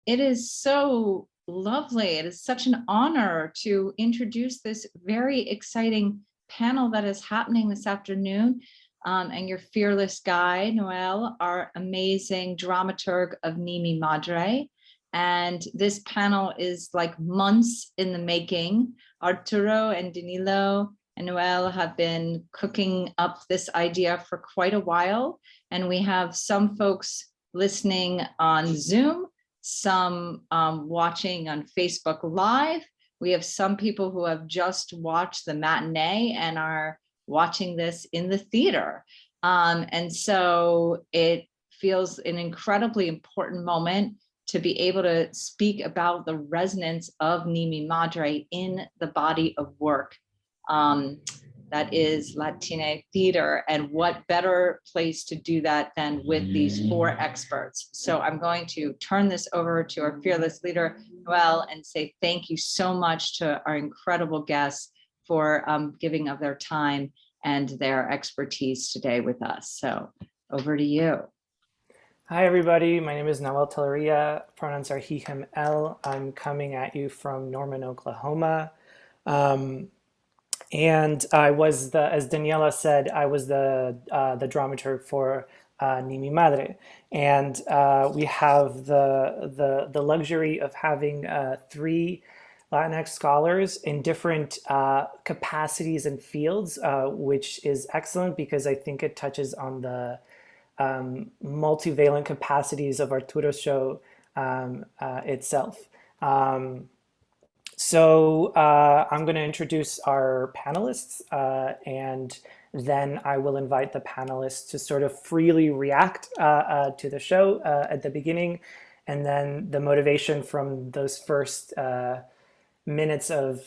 It is so lovely. It is such an honor to introduce this very exciting panel that is happening this afternoon. And your fearless guide, Noel, our amazing dramaturg of Ni Mi Madre. And this panel is like months in the making. Arturo and Danilo and Noel have been cooking up this idea for quite a while. And we have some folks listening on Zoom, some watching on Facebook Live. We have some people who have just watched the matinee and are watching this in the theater. And so it feels an incredibly important moment to be able to speak about the resonance of Ni Mi Madre in the body of work that is Latina theater. And what better place to do that than with these four experts. So I'm going to turn this over to our fearless leader, Noel, and say thank you so much to our incredible guests for giving of their time and their expertise today with us. So over to you. Hi, everybody. My name is Noel Telleria. Pronouns are he, him, el. I'm coming at you from Norman, Oklahoma. And I was as Daniela said, I was the dramaturg for Ni Mi Madre. And we have the luxury of having three Latinx scholars in different capacities and fields, which is excellent because I think it touches on the multivalent capacities of Arturo's show itself. So I'm going to introduce our panelists, and then I will invite the panelists to sort of freely react to the show at the beginning, and then the motivation from those first minutes of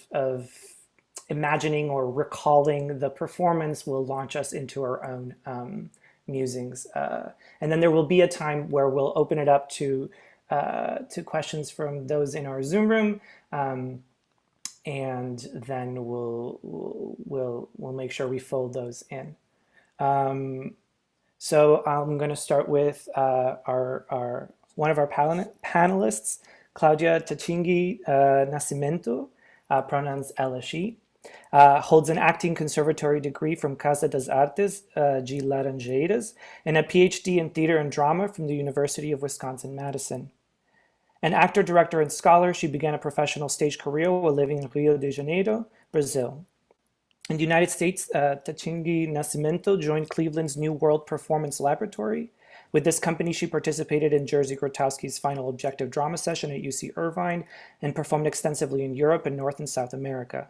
imagining or recalling the performance will launch us into our own musings. And then there will be a time where we'll open it up to questions from those in our Zoom room, and then we'll make sure we fold those in. So I'm going to start with our one of our panelists, Cláudia Tatinge Nascimento, pronouns ela, she. Holds an acting conservatory degree from Casa das Artes de Laranjeiras and a PhD in theater and drama from the University of Wisconsin-Madison. An actor, director, and scholar, she began a professional stage career while living in Rio de Janeiro, Brazil. In the United States, Tatinge Nascimento joined Cleveland's New World Performance Laboratory. With this company, she participated in Jerzy Grotowski's final objective drama session at UC Irvine and performed extensively in Europe and North and South America.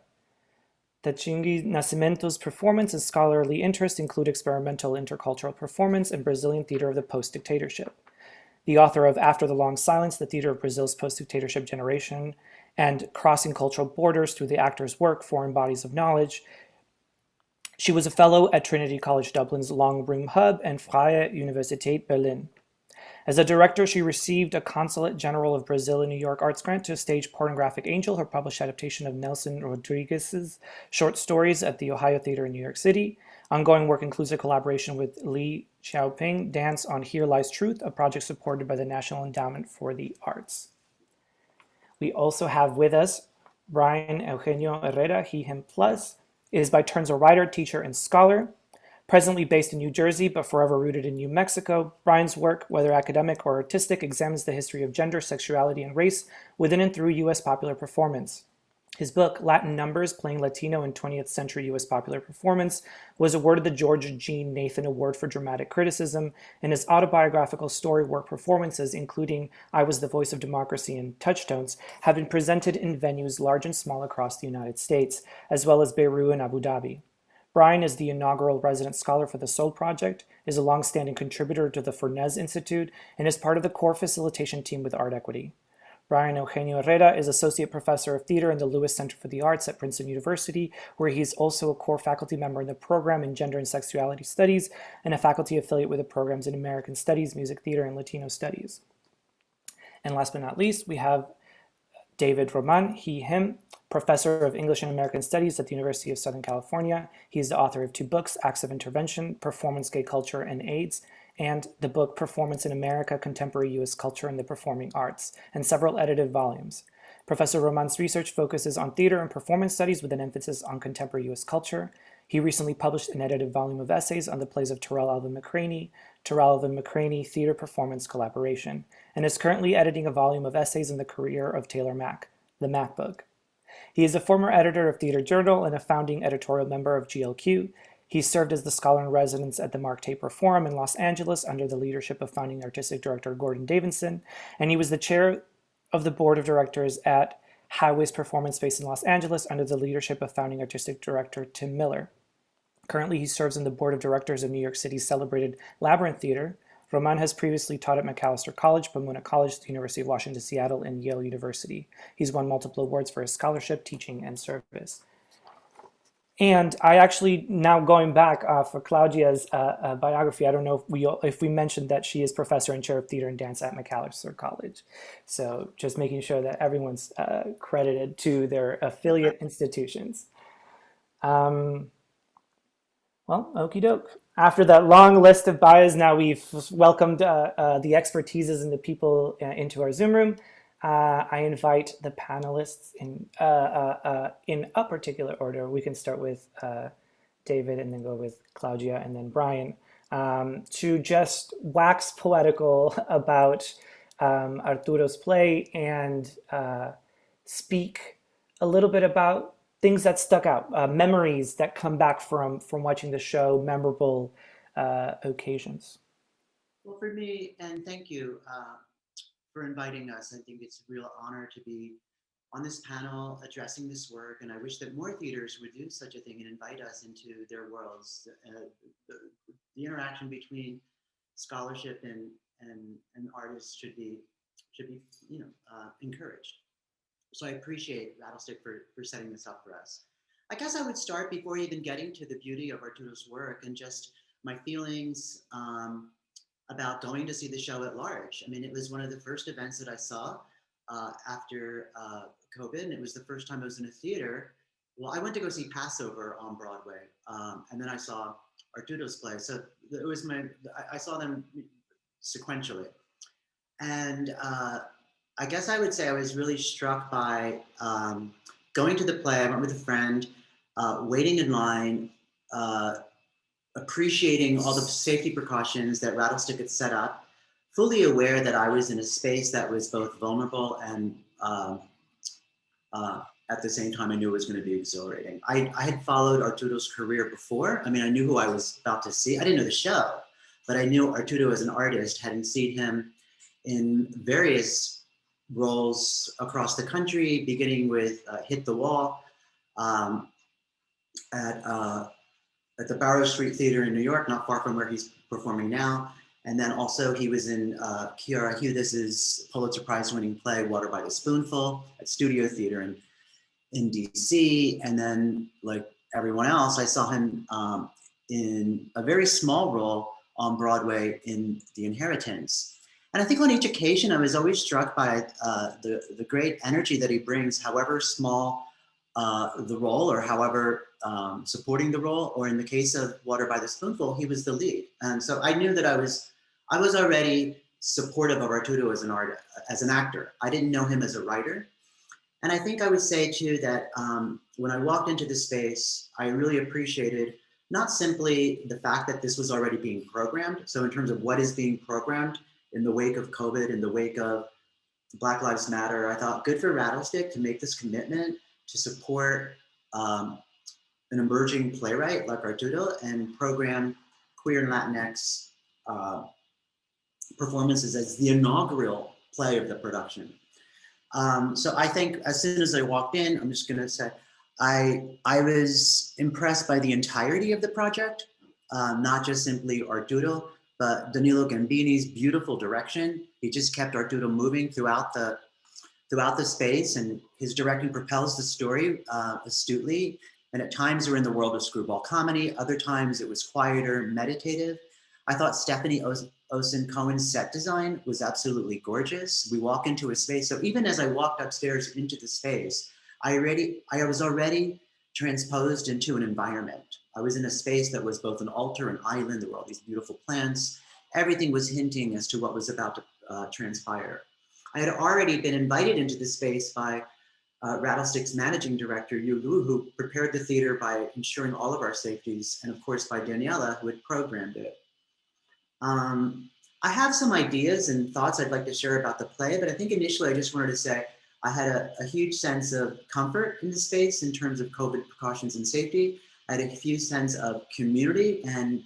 Tatinge Nascimento's performance and scholarly interests include experimental intercultural performance and Brazilian theater of the post-dictatorship. The author of After the Long Silence, The Theater of Brazil's Post-Dictatorship Generation, and Crossing Cultural Borders Through the Actor's Work, Foreign Bodies of Knowledge. She was a fellow at Trinity College Dublin's Long Room Hub and Freie Universität Berlin. As a director, she received a Consulate General of Brazil in New York arts grant to stage Pornographic Angel, her published adaptation of Nelson Rodriguez's short stories at the Ohio Theater in New York City. Ongoing work includes a collaboration with Li Xiaoping Dance on Here Lies Truth, a project supported by the National Endowment for the Arts. We also have with us Brian Eugenio Herrera, he, him, plus. Is by turns a writer, teacher, and scholar. Presently based in New Jersey, but forever rooted in New Mexico, Brian's work, whether academic or artistic, examines the history of gender, sexuality, and race within and through U.S. popular performance. His book, Latin Numbers, Playing Latino in 20th Century U.S. Popular Performance, was awarded the George Jean Nathan Award for Dramatic Criticism, and his autobiographical story work performances, including I Was the Voice of Democracy and Touchstones, have been presented in venues large and small across the United States, as well as Beirut and Abu Dhabi. Brian is the inaugural resident scholar for the Soul Project, is a long-standing contributor to the Furnez Institute, and is part of the core facilitation team with Art Equity. Brian Eugenio Herrera is Associate Professor of Theater in the Lewis Center for the Arts at Princeton University, where he is also a core faculty member in the program in Gender and Sexuality Studies and a faculty affiliate with the programs in American Studies, Music Theater, and Latino Studies. And last but not least, we have David Román, he, him, Professor of English and American Studies at the University of Southern California. He is the author of 2 books, Acts of Intervention, Performance, Gay Culture, and AIDS, and the book Performance in America, Contemporary U.S. Culture and the Performing Arts, and several edited volumes. Professor Román's research focuses on theater and performance studies with an emphasis on contemporary U.S. culture. He recently published an edited volume of essays on the plays of Terrell Alvin McCraney Theater Performance Collaboration, and is currently editing a volume of essays in the career of Taylor Mack, The Mack Book. He is a former editor of Theater Journal and a founding editorial member of GLQ. He served as the scholar-in-residence at the Mark Taper Forum in Los Angeles under the leadership of founding artistic director Gordon Davidson, and he was the chair of the board of directors at Highways Performance Space in Los Angeles under the leadership of founding artistic director Tim Miller. Currently, he serves on the board of directors of New York City's celebrated Labyrinth Theater. Román has previously taught at Macalester College, Pomona College, the University of Washington, Seattle, and Yale University. He's won multiple awards for his scholarship, teaching, and service. And I actually, now going back for Cláudia's biography, I don't know if we mentioned that she is professor and chair of theater and dance at Macalester College. So just making sure that everyone's credited to their affiliate institutions. Well, okie doke. After that long list of bios, now we've welcomed the expertises and the people into our Zoom room. I invite the panelists in a particular order. We can start with David and then go with Cláudia and then Brian to just wax poetical about Arturo's play and speak a little bit about things that stuck out, memories that come back from watching the show, memorable occasions. Well, for me, and thank you for inviting us. I think it's a real honor to be on this panel addressing this work, and I wish that more theaters would do such a thing and invite us into their worlds. The interaction between scholarship and artists should be encouraged. So I appreciate Rattlestick for setting this up for us. I guess I would start before even getting to the beauty of Arturo's work and just my feelings about going to see the show at large. I mean, it was one of the first events that I saw after COVID, and it was the first time I was in a theater. Well, I went to go see Passover on Broadway, and then I saw Arturo's play. So it was I saw them sequentially. And I guess I would say I was really struck by going to the play. I went with a friend, waiting in line, appreciating all the safety precautions that Rattlestick had set up, fully aware that I was in a space that was both vulnerable and at the same time I knew it was going to be exhilarating. I had followed Arturo's career before. I mean, I knew who I was about to see. I didn't know the show, but I knew Arturo as an artist, hadn't seen him in various roles across the country, beginning with Hit the Wall at the Barrow Street Theater in New York, not far from where he's performing now. And then also he was in Kiara Hudis's Pulitzer Prize winning play, Water by the Spoonful, at Studio Theater in DC. And then, like everyone else, I saw him in a very small role on Broadway in The Inheritance. And I think on each occasion, I was always struck by the great energy that he brings, however small the role or however supporting the role, or in the case of Water by the Spoonful, he was the lead. And so I knew that I was already supportive of Arturo as an actor. I didn't know him as a writer. And I think I would say too that when I walked into the space, I really appreciated not simply the fact that this was already being programmed. So in terms of what is being programmed in the wake of COVID, in the wake of Black Lives Matter, I thought good for Rattlestick to make this commitment to support an emerging playwright like Arturo and program queer and Latinx performances as the inaugural play of the production. So I think as soon as I walked in, I'm just gonna say, I was impressed by the entirety of the project, not just simply Arturo, but Danilo Gambini's beautiful direction. He just kept Arturo moving throughout the space, and his directing propels the story astutely. And at times we're in the world of screwball comedy, other times it was quieter, meditative. I thought Stephanie Osen-Cohen's set design was absolutely gorgeous. We walk into a space, so even as I walked upstairs into the space, I was already transposed into an environment. I was in a space that was both an altar and island. There were all these beautiful plants everything was hinting as to what was about to transpire. I had already been invited into the space by Rattlestick's managing director, Yu Lu, who prepared the theater by ensuring all of our safeties, and of course by Daniela, who had programmed it. I have some ideas and thoughts I'd like to share about the play, but I think initially I just wanted to say I had a huge sense of comfort in the space in terms of COVID precautions and safety. I had a huge sense of community and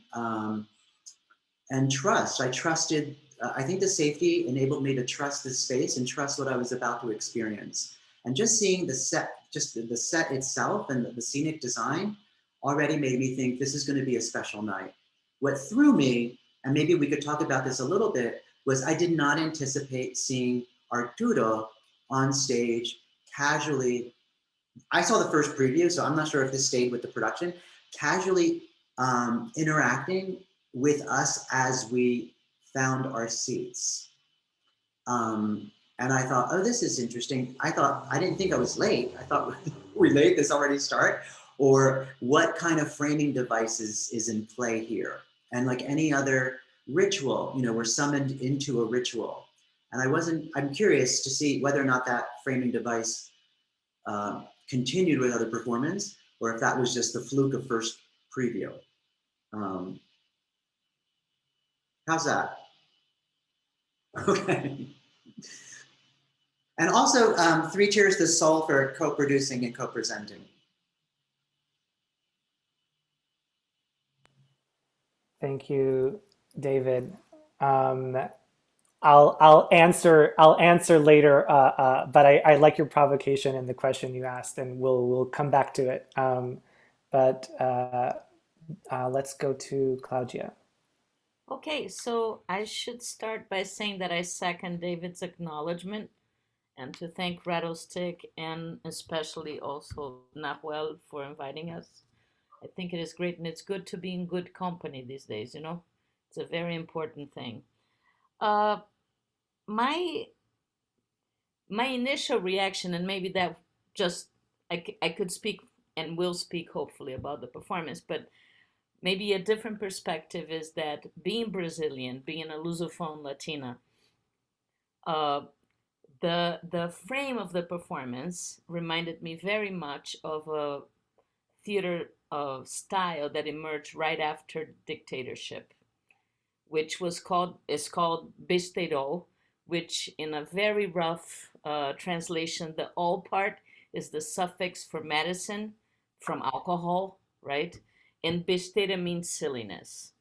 trust. I trusted, I think the safety enabled me to trust the space and trust what I was about to experience. And just seeing the set, just the set itself and the scenic design already made me think this is going to be a special night. What threw me, and maybe we could talk about this a little bit, was I did not anticipate seeing Arturo on stage casually. I saw the first preview, so I'm not sure if this stayed with the production, casually interacting with us as we found our seats. And I thought, oh, this is interesting. I didn't think I was late. I thought, we late, this already start? Or what kind of framing devices is in play here? And like any other ritual, you know, we're summoned into a ritual. And I'm curious to see whether or not that framing device continued with other performance, or if that was just the fluke of first preview. How's that? Okay. And also, 3 cheers to Soul for co-producing and co-presenting. Thank you, David. I'll answer later, but I like your provocation and the question you asked, and we'll come back to it. But let's go to Cláudia. Okay, so I should start by saying that I second David's acknowledgement and to thank Rattlestick and especially also Nahuel for inviting us. I think it is great, and it's good to be in good company these days, you know? It's a very important thing. My initial reaction, and maybe that just, I could speak and will speak hopefully about the performance, but maybe a different perspective is that being Brazilian, being a Lusophone Latina, the frame of the performance reminded me very much of a theater style that emerged right after dictatorship, which is called besteiro, which in a very rough translation, the "all" part is the suffix for medicine from alcohol, right? And besteira means silliness.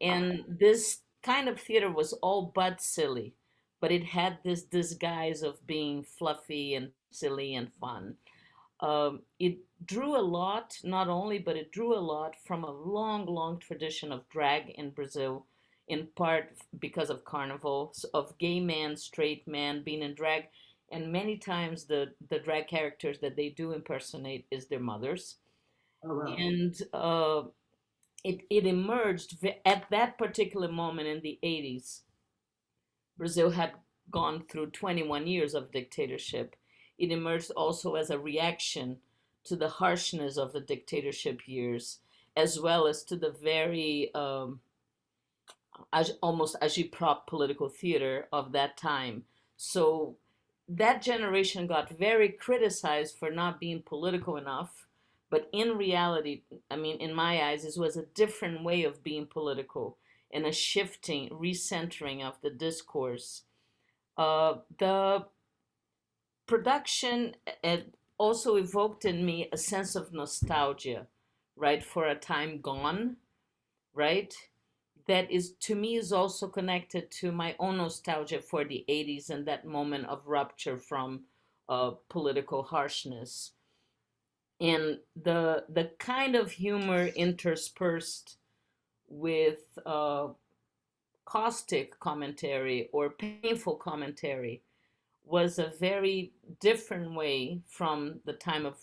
And this kind of theater was all but silly, but it had this disguise of being fluffy and silly and fun. It drew a lot, not only, but it drew a lot from a long, long tradition of drag in Brazil, in part because of carnival, of gay men, straight men being in drag. And many times the drag characters that they do impersonate is their mothers. Oh, wow. And it emerged at that particular moment in the 80s. Brazil had gone through 21 years of dictatorship. It emerged also as a reaction to the harshness of the dictatorship years, as well as to the very almost agitprop political theater of that time. So that generation got very criticized for not being political enough. But in reality, I mean, in my eyes, this was a different way of being political and a shifting, recentering of the discourse. The production also evoked in me a sense of nostalgia, right, for a time gone, right? That is, to me, is also connected to my own nostalgia for the 80s and that moment of rupture from political harshness. And the kind of humor interspersed with caustic commentary or painful commentary was a very different way from the time of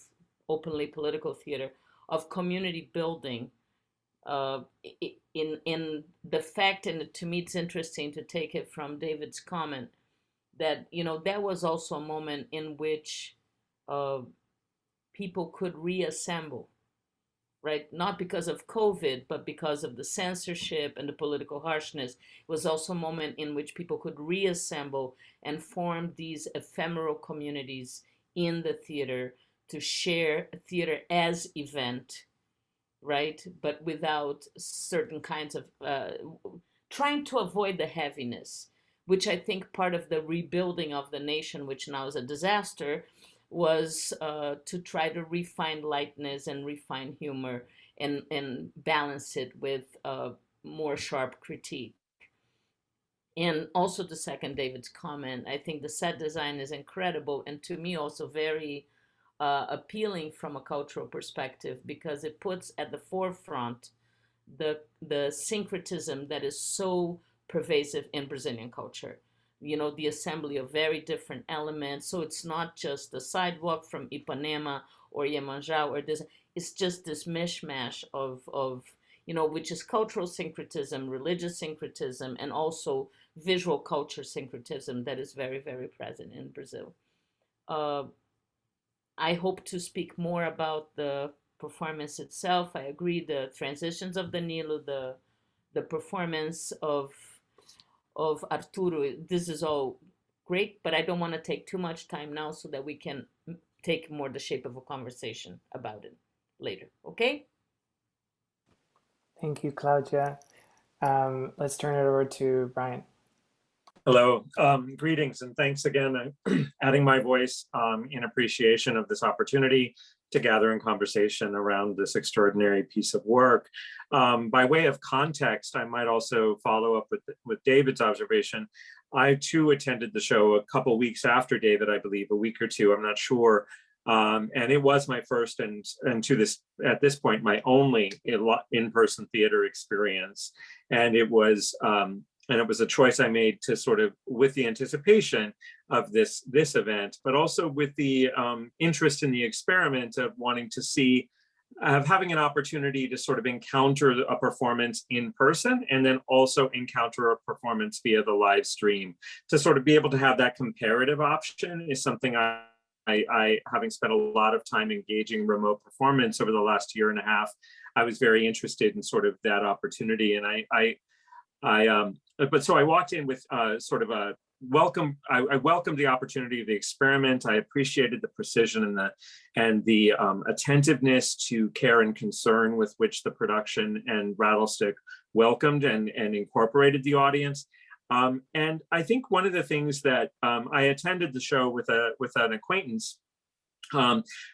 openly political theater of community building. In the fact, and to me it's interesting to take it from David's comment, that that was also a moment in which people could reassemble, right? Not because of COVID, but because of the censorship and the political harshness. It was also a moment in which people could reassemble and form these ephemeral communities in the theater to share theater as event, right? But without certain kinds of, trying to avoid the heaviness, which I think part of the rebuilding of the nation, which now is a disaster, was to try to refine lightness and refine humor and balance it with more sharp critique. And also to second David's comment, I think the set design is incredible and to me also very appealing from a cultural perspective because it puts at the forefront the syncretism that is so pervasive in Brazilian culture. You know, the assembly of very different elements. So it's not just the sidewalk from Ipanema or Iemanjá or this, it's just this mishmash of you know, which is cultural syncretism, religious syncretism, and also visual culture syncretism that is very, very present in Brazil. I hope to speak more about the performance itself. I agree the transitions of Danilo, the performance of Arturo, this is all great, but I don't want to take too much time now so that we can take more the shape of a conversation about it later, okay? Thank you, Cláudia. Let's turn it over to Brian. Hello, greetings and thanks again. Adding my voice in appreciation of this opportunity to gather in conversation around this extraordinary piece of work. By way of context, I might also follow up with David's observation. I too attended the show a couple weeks after David, I believe, a week or two, I'm not sure. And it was my first and to this at this point my only in-person theater experience, and it was a choice I made to sort of with the anticipation of this event, but also with the interest in the experiment of wanting to see, having an opportunity to sort of encounter a performance in person and then also encounter a performance via the live stream. To sort of be able to have that comparative option is something I having spent a lot of time engaging remote performance over the last year and a half, I was very interested in sort of that opportunity. And so I walked in with sort of a welcome. I welcomed the opportunity of the experiment. I appreciated the precision and the attentiveness to care and concern with which the production and Rattlestick welcomed and incorporated the audience. And I think one of the things that I attended the show with an acquaintance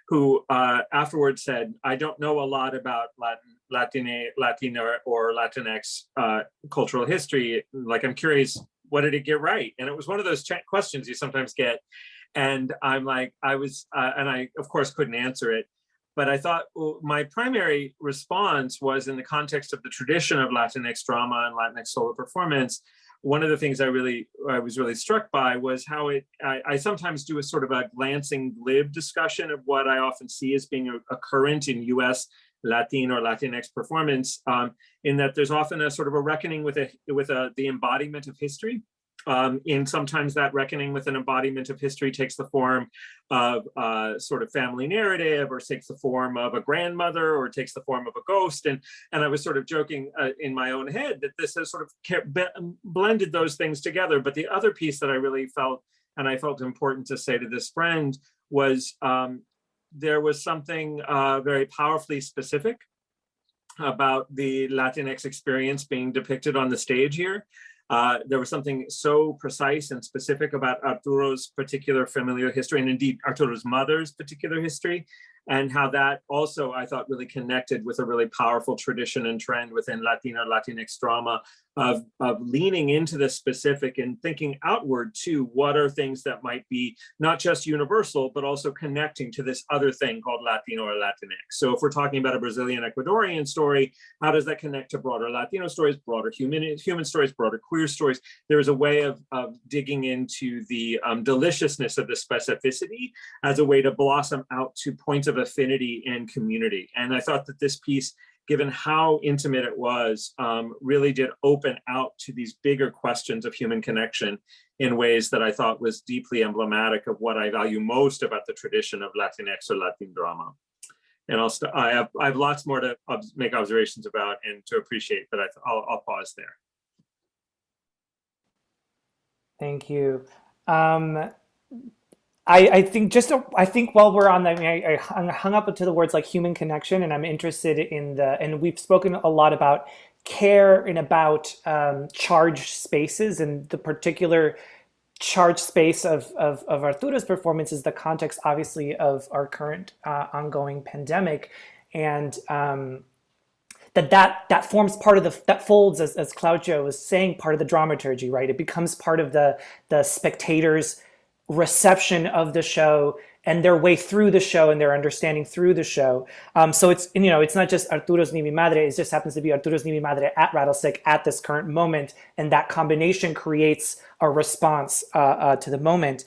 who afterwards said, I don't know a lot about Latino or Latinx cultural history. Like, I'm curious, what did it get right? And it was one of those questions you sometimes get. And I'm like, and I of course couldn't answer it. But I thought my primary response was in the context of the tradition of Latinx drama and Latinx solo performance. One of the things I was really struck by was how I sometimes do a sort of a glancing glib discussion of what I often see as being a current in US Latin or Latinx performance, in that there's often a sort of a reckoning with the embodiment of history. And sometimes that reckoning with an embodiment of history takes the form of sort of family narrative, or takes the form of a grandmother, or takes the form of a ghost. And I was sort of joking in my own head that this has sort of blended those things together. But the other piece that I really felt, and I felt important to say to this friend, was there was something very powerfully specific about the Latinx experience being depicted on the stage here. There was something so precise and specific about Arturo's particular familial history, and indeed Arturo's mother's particular history, and how that also, I thought, really connected with a really powerful tradition and trend within Latino, Latinx drama of leaning into the specific and thinking outward to what are things that might be not just universal, but also connecting to this other thing called Latino or Latinx. So if we're talking about a Brazilian Ecuadorian story, how does that connect to broader Latino stories, broader human stories, broader queer stories? There's a way of digging into the deliciousness of the specificity as a way to blossom out to points of affinity and community. And I thought that this piece, given how intimate it was, really did open out to these bigger questions of human connection in ways that I thought was deeply emblematic of what I value most about the tradition of Latinx or Latin drama. and I have lots more to make observations about and to appreciate, but I'll pause there. Thank you. I think while we're on that, I hung up to the words like human connection, and I'm interested in and we've spoken a lot about care and about charged spaces, and the particular charged space of Arturo's performance is the context, obviously, of our current ongoing pandemic, and that forms part of that folds, as Cláudia was saying, part of the dramaturgy, right? It becomes part of the spectators' reception of the show and their way through the show and their understanding through the show. So it's not just Arturo's Ni Mi Madre, it just happens to be Arturo's Ni Mi Madre at Rattlestick at this current moment, and that combination creates a response to the moment.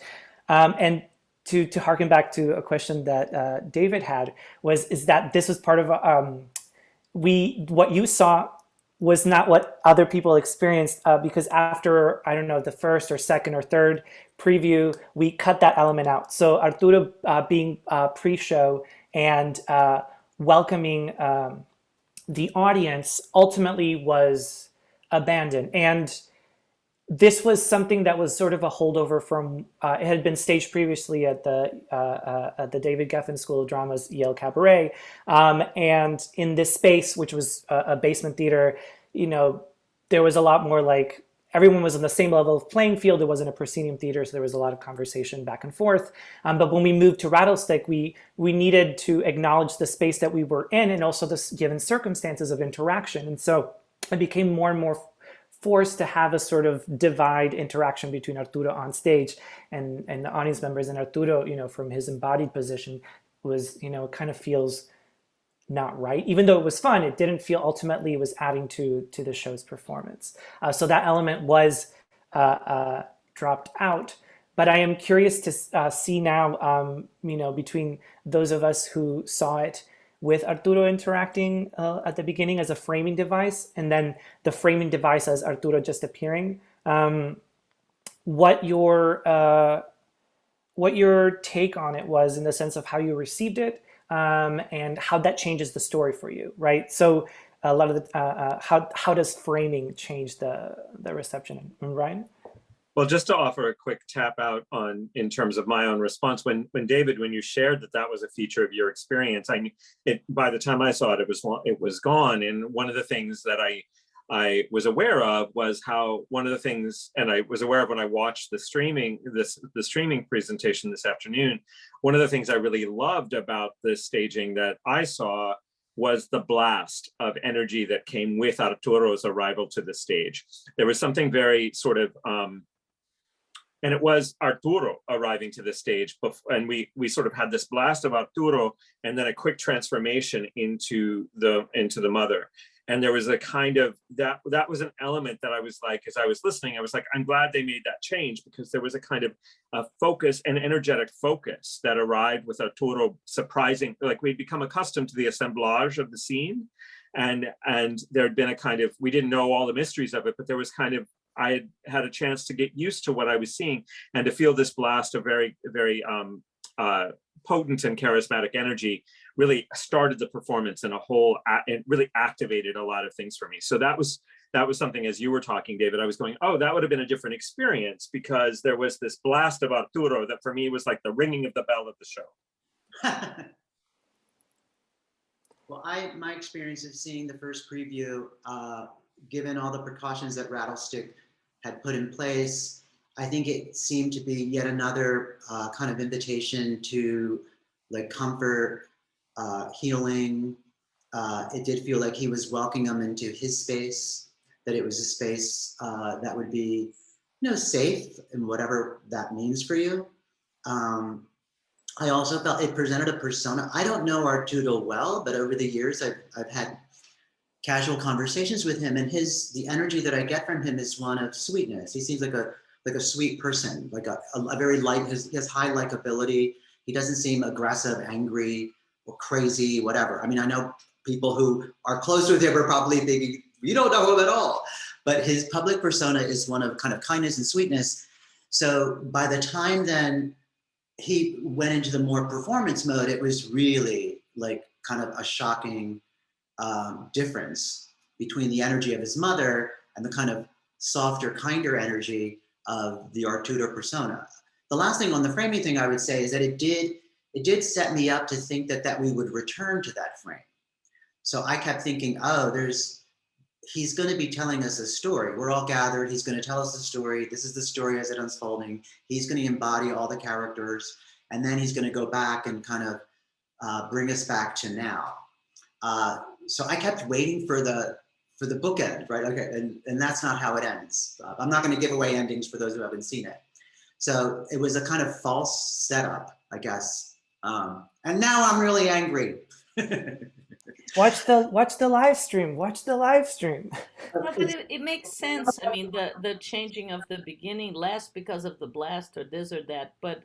And to harken back to a question that David had, is that this was part of what you saw was not what other people experienced, because after, I don't know, the first or second or third preview, we cut that element out. So Arturo being pre-show and welcoming the audience ultimately was abandoned. And this was something that was sort of a holdover from, it had been staged previously at the David Geffen School of Drama's Yale Cabaret. And in this space, which was a basement theater, there was a lot more like, everyone was on the same level of playing field. It wasn't a proscenium theater, so there was a lot of conversation back and forth. But when we moved to Rattlestick, we needed to acknowledge the space that we were in and also the given circumstances of interaction. And so it became more and more forced to have a sort of divide interaction between Arturo on stage and the audience members. And Arturo, from his embodied position was, kind of feels not right. Even though it was fun, it didn't feel ultimately it was adding to the show's performance. So that element was dropped out. But I am curious to see now, between those of us who saw it with Arturo interacting at the beginning as a framing device, and then the framing device as Arturo just appearing, what your take on it was in the sense of how you received it, and how that changes the story for you, right? So a lot of the how does framing change the reception, Ryan? Well, just to offer a quick tap out in terms of my own response, when David, when you shared that was a feature of your experience, by the time I saw it, it was gone. And one of the things that I was aware of was how one of the things, and I was aware of when I watched the streaming presentation this afternoon, one of the things I really loved about this staging that I saw was the blast of energy that came with Arturo's arrival to the stage. There was something very sort of, and it was Arturo arriving to the stage, and we sort of had this blast of Arturo, and then a quick transformation into the mother. And there was a kind of, that was an element that I was like, as I was listening, I was like, I'm glad they made that change, because there was a kind of a focus, an energetic focus that arrived with Arturo, surprising, like we'd become accustomed to the assemblage of the scene. And there had been a kind of, we didn't know all the mysteries of it, but there was kind of, I had a chance to get used to what I was seeing and to feel this blast of very, very potent and charismatic energy really started the performance in a whole, and really activated a lot of things for me. So that was something, as you were talking, David, I was going, oh, that would have been a different experience, because there was this blast of Arturo that for me was like the ringing of the bell of the show. Well, my experience of seeing the first preview, given all the precautions that Rattlestick had put in place, I think it seemed to be yet another kind of invitation to like comfort, healing. It did feel like he was welcoming them into his space, that it was a space that would be, safe, and whatever that means for you. I also felt it presented a persona. I don't know Arturo well, but over the years I've had casual conversations with him, and the energy that I get from him is one of sweetness. He seems like a sweet person, like a very light. He has high likability. He doesn't seem aggressive, angry, or crazy, whatever. I mean, I know people who are close with him are probably thinking, you don't know him at all. But his public persona is one of kind of kindness and sweetness. So by the time then he went into the more performance mode, it was really like kind of a shocking difference between the energy of his mother and the kind of softer, kinder energy of the Arturo persona. The last thing on the framing thing I would say is that it did set me up to think that we would return to that frame. So I kept thinking, oh, he's going to be telling us a story. We're all gathered. He's going to tell us the story. This is the story as it unfolding. He's going to embody all the characters, and then he's going to go back and kind of bring us back to now. So I kept waiting for the bookend, right? Okay, and that's not how it ends. I'm not going to give away endings for those who haven't seen it. So it was a kind of false setup, I guess. And now I'm really angry. Watch the live stream. Watch the live stream. No, but it makes sense. I mean, the changing of the beginning, less because of the blast or this or that, but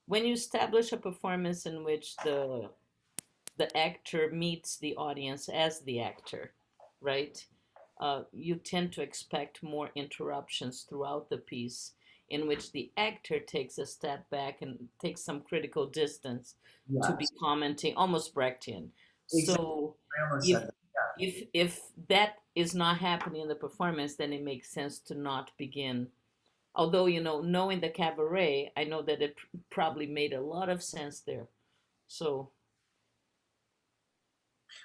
when you establish a performance in which the actor meets the audience as the actor, right? You tend to expect more interruptions throughout the piece in which the actor takes a step back and takes some critical distance to be commenting, almost Brechtian. Exactly. So I almost said that. if that is not happening in the performance, then it makes sense to not begin. Although, knowing the cabaret, I know that it probably made a lot of sense there. So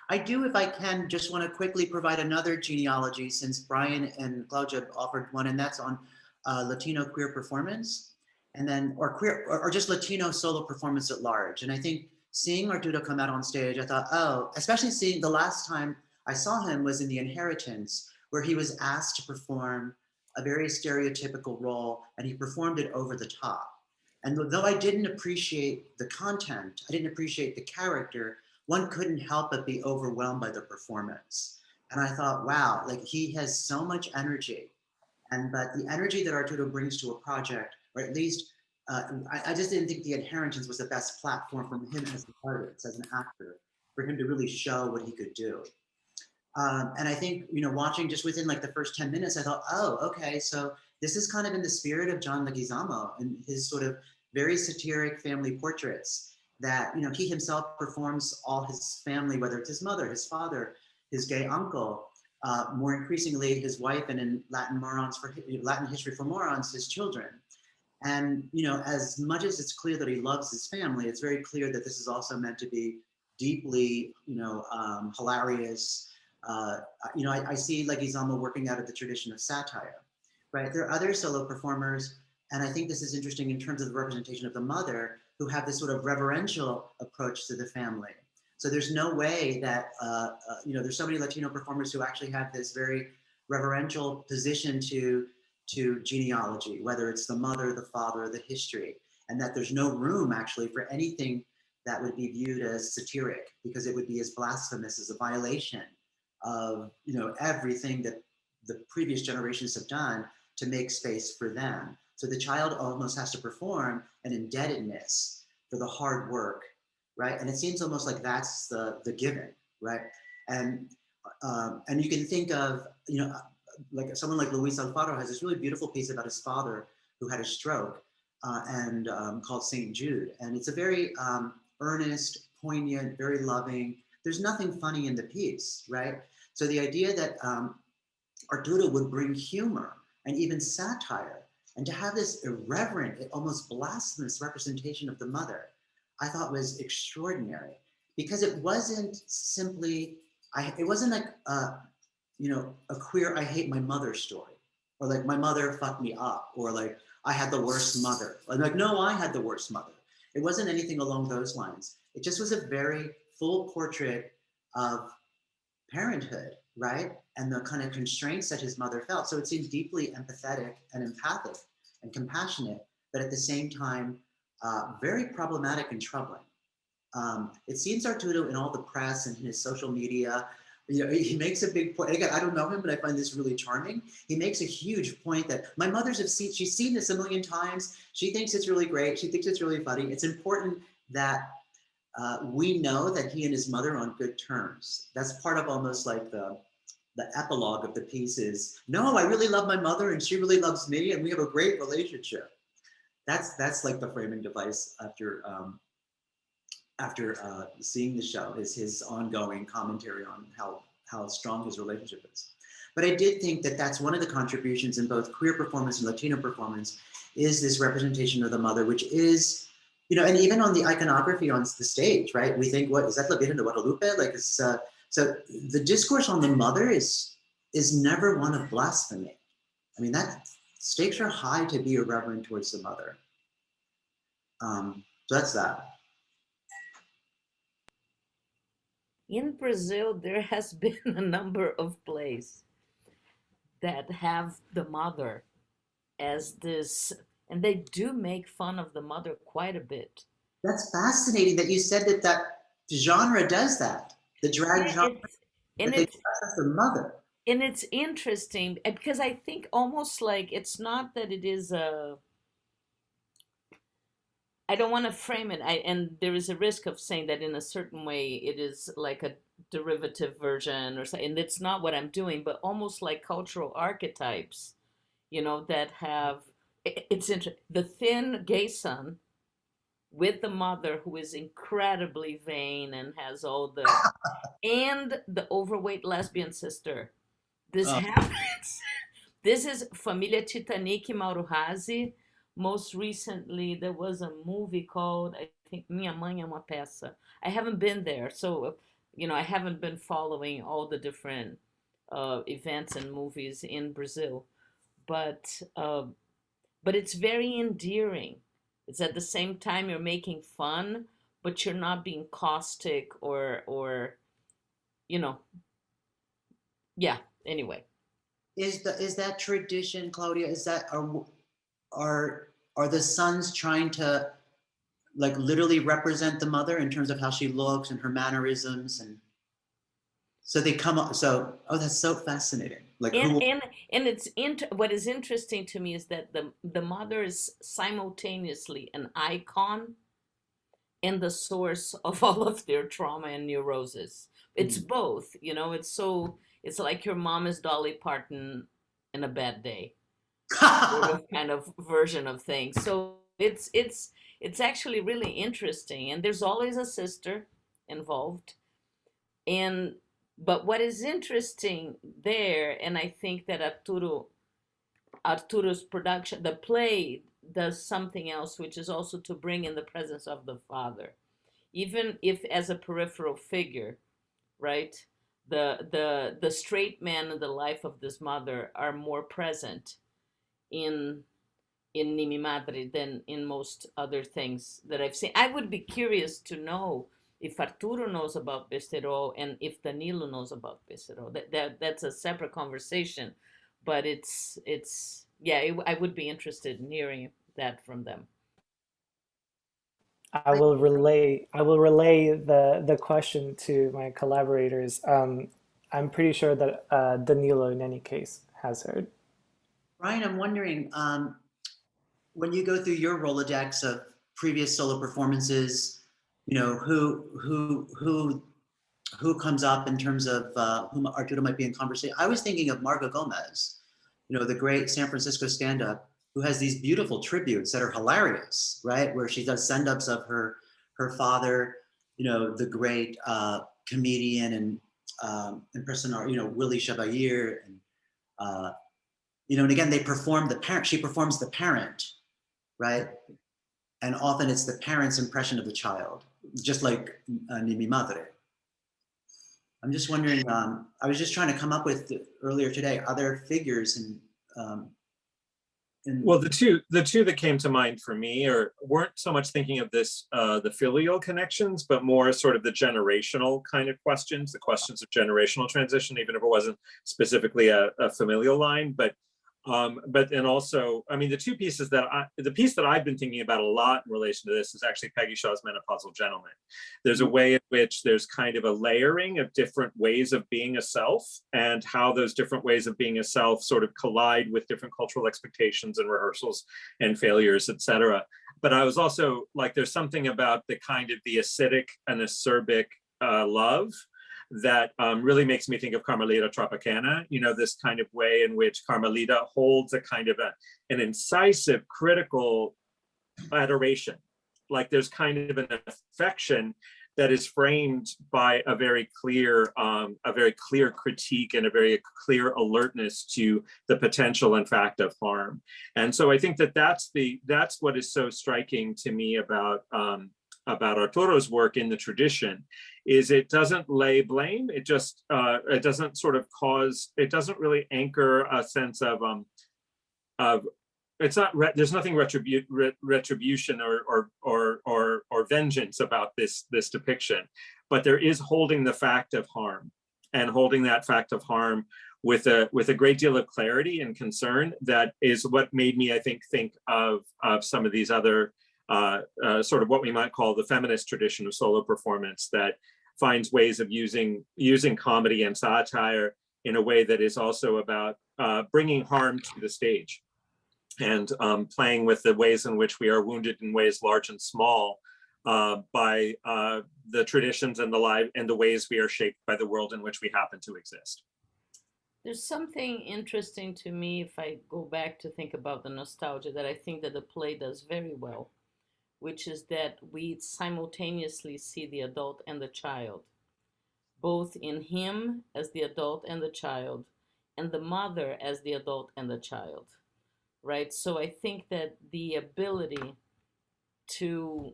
I do, if I can, just want to quickly provide another genealogy, since Brian and Cláudia offered one, and that's on Latino queer performance, and then, or queer, or just Latino solo performance at large. And I think seeing Arturo come out on stage, I thought, oh, especially seeing the last time I saw him was in The Inheritance, where he was asked to perform a very stereotypical role, and he performed it over the top. And though I didn't appreciate the content, I didn't appreciate the character, one couldn't help but be overwhelmed by the performance. And I thought, wow, like he has so much energy. But the energy that Arturo brings to a project, or at least, I just didn't think The Inheritance was the best platform for him as an artist, as an actor, for him to really show what he could do. And I think, watching just within like the first 10 minutes, I thought, oh, okay, so this is kind of in the spirit of John Leguizamo and his sort of very satiric family portraits that, he himself performs all his family, whether it's his mother, his father, his gay uncle, more increasingly his wife, and in Latin history for morons, his children. And, as much as it's clear that he loves his family, it's very clear that this is also meant to be deeply, hilarious. I see Leguizamo working out of the tradition of satire, right? There are other solo performers, and I think this is interesting in terms of the representation of the mother, who have this sort of reverential approach to the family. So there's no way that, there's so many Latino performers who actually have this very reverential position to genealogy, whether it's the mother, the father, the history, and that there's no room actually for anything that would be viewed as satiric, because it would be as blasphemous, as a violation of, everything that the previous generations have done to make space for them. So the child almost has to perform an indebtedness for the hard work, right? And it seems almost like that's the given, right? And you can think of, like someone like Luis Alfaro has this really beautiful piece about his father who had a stroke, and called St. Jude. And it's a very earnest, poignant, very loving. There's nothing funny in the piece, right? So the idea that Arturo would bring humor and even satire, and to have this irreverent, almost blasphemous representation of the mother, I thought was extraordinary, because it wasn't simply, it wasn't like, a queer, I hate my mother story, or like my mother fucked me up, or like I had the worst mother. Like, no, I had the worst mother. It wasn't anything along those lines. It just was a very full portrait of parenthood, right? And the kind of constraints that his mother felt. So it seemed deeply empathetic and empathic and compassionate, but at the same time, very problematic and troubling. It seems Arturo in all the press and his social media, he makes a big point. Again, I don't know him, but I find this really charming. He makes a huge point that my mother's she's seen this a million times. She thinks it's really great. She thinks it's really funny. It's important that we know that he and his mother are on good terms. That's part of almost like the epilogue of the piece is, no, I really love my mother and she really loves me and we have a great relationship. That's like the framing device after after seeing the show, is his ongoing commentary on how strong his relationship is. But I did think that that's one of the contributions in both queer performance and Latino performance, is this representation of the mother, which is, you know, and even on the iconography on the stage, right? We think, what is that, La Virgen de Guadalupe? Like, it's, so the discourse on the mother is never one of blasphemy. I mean, that stakes are high to be irreverent towards the mother. So that's that. In Brazil, there has been a number of plays that have the mother as this, and they do make fun of the mother quite a bit. That's fascinating that you said that that genre does that. The drag genre, And that they dress the mother. And it's interesting because I think almost like it's not that it is a, I don't want to frame it. And there is a risk of saying that in a certain way it is like a derivative version or something. And it's not what I'm doing, but almost like cultural archetypes, you know, that have, it's interesting. The thin gay son with the mother who is incredibly vain and has all the, and the overweight lesbian sister. This happens. This is Família Titanic Mauro Razzi. Most recently, there was a movie called, I think, Minha Mãe é uma Peça. I haven't been there, so, you know, I haven't been following all the different events and movies in Brazil. But it's very endearing. It's at the same time you're making fun, but you're not being caustic or you know, yeah. Anyway, Is that tradition, Cláudia? Is that are the sons trying to like literally represent the mother in terms of how she looks and her mannerisms, and so they come up? So that's so fascinating. Like and it's what is interesting to me is that the mother is simultaneously an icon and the source of all of their trauma and neurosis. It's both, you know. It's like your mom is Dolly Parton in a bad day, sort of kind of version of things. So it's actually really interesting, and there's always a sister involved. But what is interesting there, and I think that Arturo's production, the play, does something else, which is also to bring in the presence of the father, even if as a peripheral figure, right? The straight man in the life of this mother are more present in Ni Mi Madre than in most other things that I've seen. I would be curious to know if Arturo knows about Besterol and if Danilo knows about Besterol. That's a separate conversation, but it's I would be interested in hearing that from them. I will relay the question to my collaborators. I'm pretty sure that Danilo, in any case, has heard. Ryan, I'm wondering, when you go through your Rolodex of previous solo performances, you know, who comes up in terms of whom Arturo might be in conversation? I was thinking of Marga Gomez, you know, the great San Francisco stand-up, who has these beautiful tributes that are hilarious, right? Where she does send-ups of her father, you know, the great comedian and impresario, you know, Willie Chevalier, and you know, and again, they perform the parent. She performs the parent, right? And often it's the parent's impression of the child, just like Ni Mi Madre. I'm just wondering, I was just trying to come up with earlier today, other figures and well, the two that came to mind for me weren't so much thinking of this, the filial connections, but more sort of the generational kind of questions, the questions of generational transition, even if it wasn't specifically a familial line, but then also, I mean, the piece that I've been thinking about a lot in relation to this is actually Peggy Shaw's Menopausal Gentleman. There's a way in which there's kind of a layering of different ways of being a self, and how those different ways of being a self sort of collide with different cultural expectations and rehearsals and failures, etc. But I was also like, there's something about the kind of the acidic and acerbic love that really makes me think of Carmelita Tropicana, you know, this kind of way in which Carmelita holds a kind of an incisive, critical adoration like there's kind of an affection that is framed by a very clear critique and a very clear alertness to the potential and fact of harm. And so I think that that's what is so striking to me about Arturo's work in the tradition, is it doesn't lay blame. It just it doesn't sort of cause, it doesn't really anchor a sense of it's not, there's nothing retribution or vengeance about this depiction, but there is holding the fact of harm, and holding that fact of harm with a great deal of clarity and concern. That is what made me, I think of some of these other sort of what we might call the feminist tradition of solo performance, that finds ways of using comedy and satire in a way that is also about bringing harm to the stage, and playing with the ways in which we are wounded in ways large and small by the traditions and the ways we are shaped by the world in which we happen to exist. There's something interesting to me, if I go back to think about the nostalgia, that I think that the play does very well, which is that we simultaneously see the adult and the child, both in him as the adult and the child, and the mother as the adult and the child, right? So I think that the ability to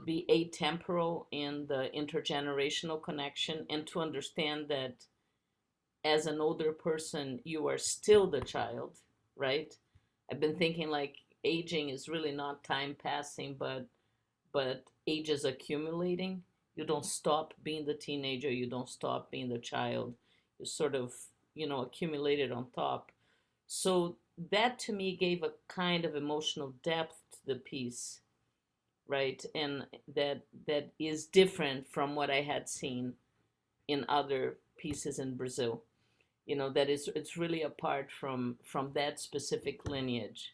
be atemporal in the intergenerational connection, and to understand that as an older person, you are still the child, right? I've been thinking like aging is really not time passing, but age is accumulating. You don't stop being the teenager, you don't stop being the child. You sort of, accumulated on top. So that to me gave a kind of emotional depth to the piece, right? And that is different from what I had seen in other pieces in Brazil. That it's really apart from that specific lineage,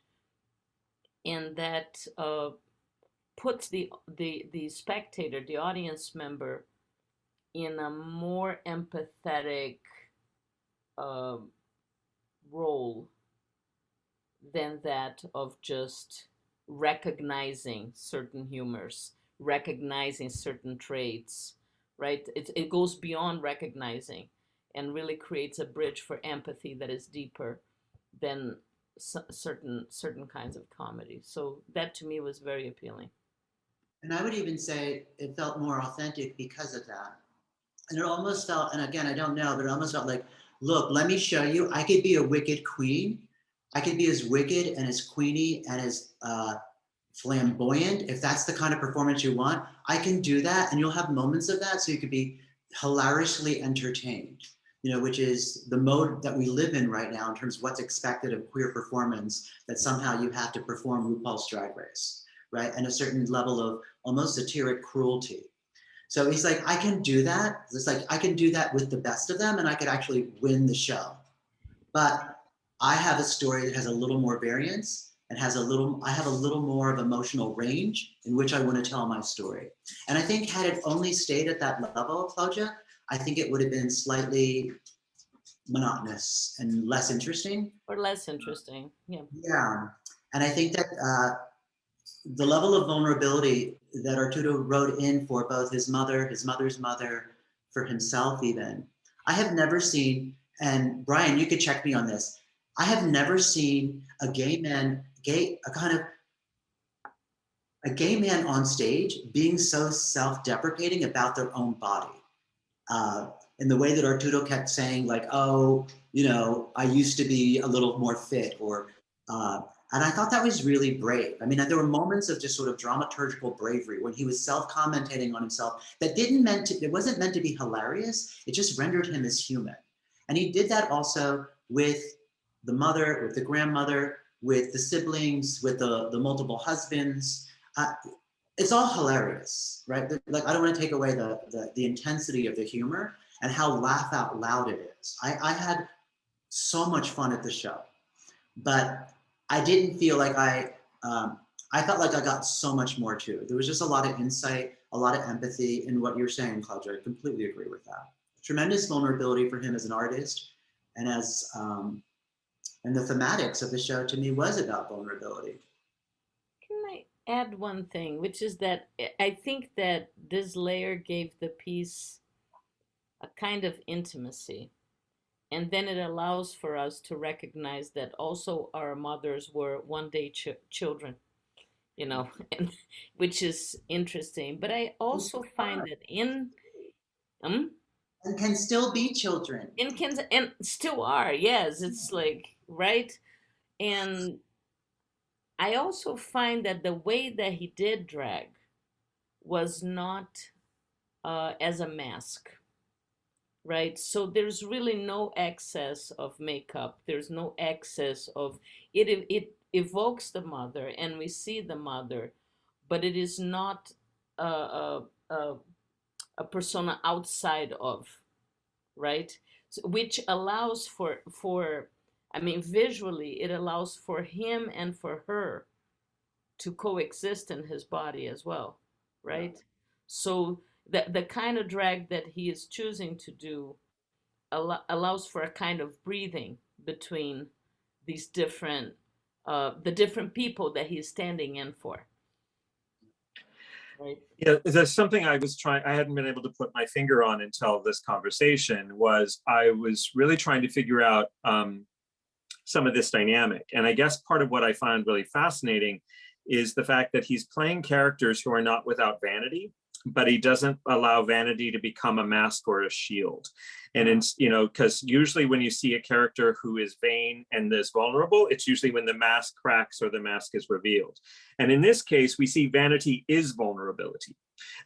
and that puts the spectator, the audience member, in a more empathetic role than that of just recognizing certain humors, recognizing certain traits, right? It goes beyond recognizing, and really creates a bridge for empathy that is deeper than certain kinds of comedy. So that to me was very appealing. And I would even say it felt more authentic because of that. And it almost felt, and again, I don't know, but it almost felt like, look, let me show you, I could be a wicked queen. I could be as wicked and as queeny and as flamboyant. If that's the kind of performance you want, I can do that. And you'll have moments of that. So you could be hilariously entertained, which is the mode that we live in right now in terms of what's expected of queer performance, that somehow you have to perform RuPaul's Drag Race, right? And a certain level of almost satiric cruelty. So he's like, I can do that. It's like, I can do that with the best of them and I could actually win the show. But I have a story that has a little more variance and I have a little more of emotional range in which I want to tell my story. And I think had it only stayed at that level, Cláudia, I think it would have been slightly monotonous and less interesting. Or less interesting, yeah. Yeah, and I think that the level of vulnerability that Arturo wrote in for both his mother, his mother's mother, for himself even, I have never seen, and Brian, you could check me on this, I have never seen a gay man on stage being so self-deprecating about their own body. In the way that Arturo kept saying, like, oh, I used to be a little more fit, or, and I thought that was really brave. I mean, there were moments of just sort of dramaturgical bravery when he was self-commentating on himself that it wasn't meant to be hilarious. It just rendered him as human. And he did that also with the mother, with the grandmother, with the siblings, with the multiple husbands. It's all hilarious, right? Like, I don't want to take away the intensity of the humor and how laugh out loud it is. I had so much fun at the show, but I didn't feel like I felt like I got so much more too. There was just a lot of insight, a lot of empathy in what you're saying, Cláudia. I completely agree with that. Tremendous vulnerability for him as an artist, and as and the thematics of the show to me was about vulnerability. add one thing, which is that I think that this layer gave the piece a kind of intimacy. And then it allows for us to recognize that also our mothers were one day children, you know, and, which is interesting. But I also find that um, and can still be children. and still are, yes, it's like, right? And I also find that the way that he did drag was not as a mask, right? So there's really no excess of makeup. There's no excess of it. It evokes the mother, and we see the mother, but it is not a, a persona outside of, right? So, which allows for, I mean, visually, it allows for him and for her to coexist in his body as well, right? So the kind of drag that he is choosing to do allows for a kind of breathing between these different the different people that he's standing in for, right? Yeah, there's something I hadn't been able to put my finger on until this conversation. Was I was really trying to figure out some of this dynamic. And I guess part of what I find really fascinating is the fact that he's playing characters who are not without vanity, but he doesn't allow vanity to become a mask or a shield. And it's, you know, because usually when you see a character who is vain and is vulnerable, it's usually when the mask cracks or the mask is revealed. And in this case, we see vanity is vulnerability.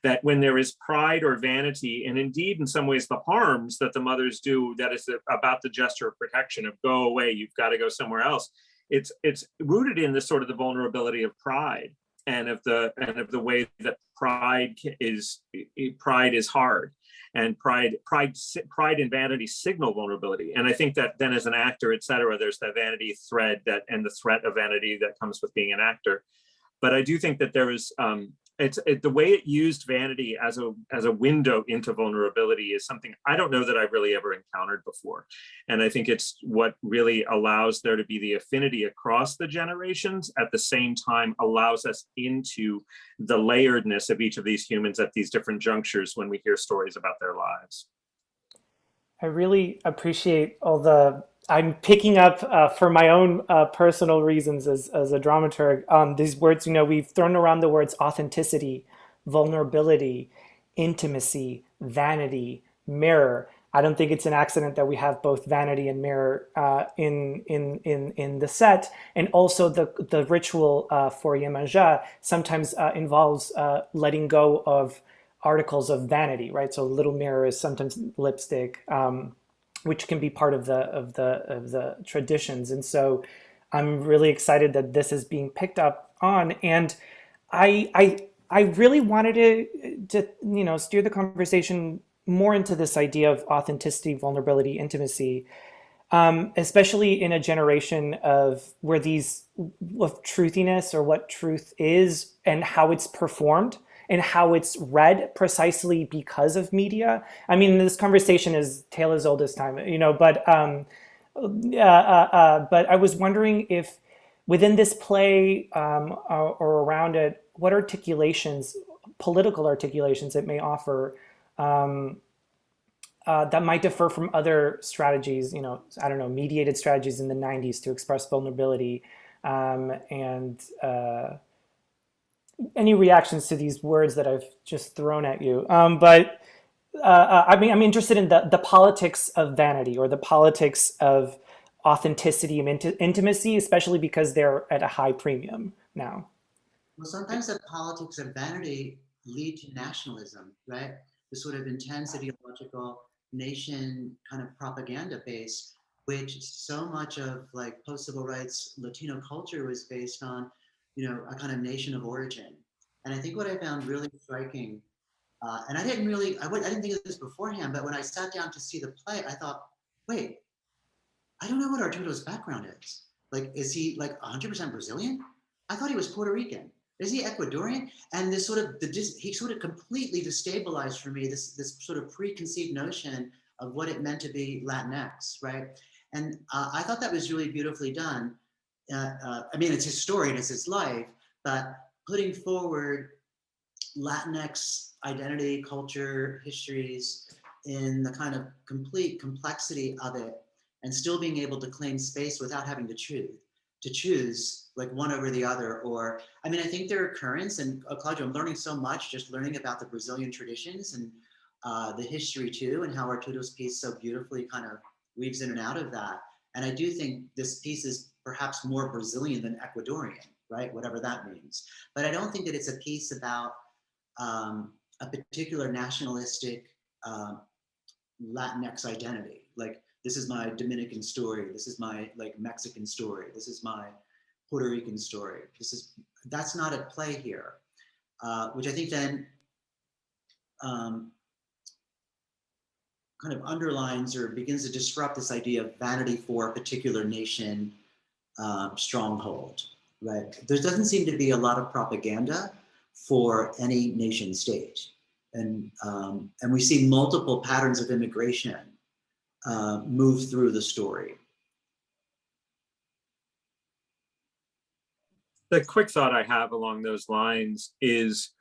That when there is pride or vanity, and indeed in some ways the harms that the mothers do, that is about the gesture of protection, of go away, you've got to go somewhere else. It's rooted in the sort of the vulnerability of pride, and of the way that pride is hard, and pride and vanity signal vulnerability. And I think that then as an actor, et cetera, there's that vanity thread that, and the threat of vanity that comes with being an actor. But I do think that there is the way it used vanity as a window into vulnerability is something I don't know that I've really ever encountered before. And I think it's what really allows there to be the affinity across the generations, at the same time allows us into the layeredness of each of these humans at these different junctures when we hear stories about their lives. I really appreciate all the, I'm picking up for my own personal reasons as a dramaturg, these words, you know, we've thrown around the words authenticity, vulnerability, intimacy, vanity, mirror. I don't think it's an accident that we have both vanity and mirror in the set. And also the ritual for Yemaja sometimes involves letting go of articles of vanity, right? So little mirror is sometimes lipstick, which can be part of the traditions. And so I'm really excited that this is being picked up on. And I really wanted to you know, steer the conversation more into this idea of authenticity, vulnerability, intimacy, especially in a generation of where these of truthiness, or what truth is and how it's performed and how it's read precisely because of media. I mean, this conversation is tale as old as time, you know, but I was wondering if within this play or around it, what articulations, political articulations it may offer that might differ from other strategies, you know, I don't know, mediated strategies in the 90s to express vulnerability, and any reactions to these words that I've just thrown at you. I mean, I'm interested in the politics of vanity, or the politics of authenticity and intimacy, especially because they're at a high premium now. Well, sometimes the politics of vanity lead to nationalism, right? The sort of intense ideological nation kind of propaganda base, which so much of like post-civil rights Latino culture was based on, you know, a kind of nation of origin. And I think what I found really striking, and I didn't think of this beforehand, but when I sat down to see the play, I thought, wait, I don't know what Arturo's background is. Like, is he like 100% Brazilian? I thought he was Puerto Rican. Is he Ecuadorian? And this sort of, he sort of completely destabilized for me this sort of preconceived notion of what it meant to be Latinx, right? And I thought that was really beautifully done. I mean, it's his story and it's his life, but putting forward Latinx identity, culture, histories in the kind of complete complexity of it, and still being able to claim space without having to choose like one over the other. Or, I mean, I think there are currents, and Cláudia, I'm learning so much just learning about the Brazilian traditions and the history too, and how Arturo's piece so beautifully kind of weaves in and out of that. And I do think this piece is perhaps more Brazilian than Ecuadorian, right? Whatever that means. But I don't think that it's a piece about a particular nationalistic Latinx identity. Like, this is my Dominican story. This is my like Mexican story. This is my Puerto Rican story. That's not at play here, which I think then kind of underlines or begins to disrupt this idea of vanity for a particular nation stronghold, right? There doesn't seem to be a lot of propaganda for any nation state. And we see multiple patterns of immigration move through the story. The quick thought I have along those lines is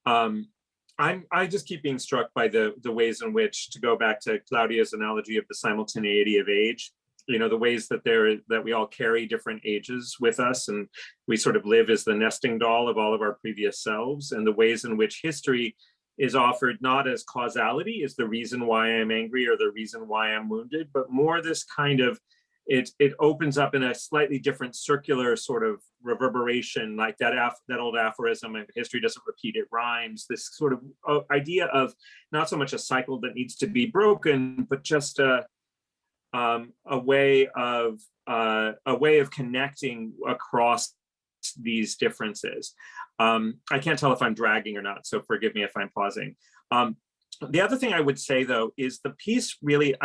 I just keep being struck by the ways in which, to go back to Cláudia's analogy of the simultaneity of age, you know, the ways that we all carry different ages with us, and we sort of live as the nesting doll of all of our previous selves, and the ways in which history is offered not as causality, as the reason why I'm angry or the reason why I'm wounded, but more this kind of, it opens up in a slightly different circular sort of reverberation, like that old aphorism, if history doesn't repeat, it rhymes. This sort of idea of not so much a cycle that needs to be broken, but just a way of connecting across these differences. I can't tell if I'm dragging or not, so forgive me if I'm pausing. The other thing I would say, though, is the piece really,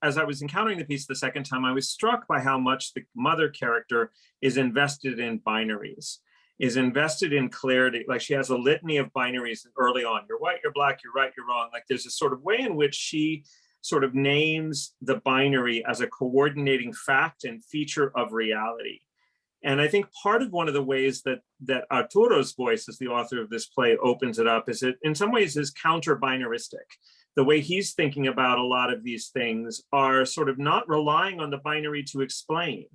as I was encountering the piece the second time, I was struck by how much the mother character is invested in binaries, is invested in clarity. Like, she has a litany of binaries early on. You're white, you're black, you're right, you're wrong. Like, there's a sort of way in which she sort of names the binary as a coordinating fact and feature of reality. And I think part of one of the ways that Arturo's voice as the author of this play opens it up is it in some ways is counter-binaristic. The way he's thinking about a lot of these things are sort of not relying on the binary to explain,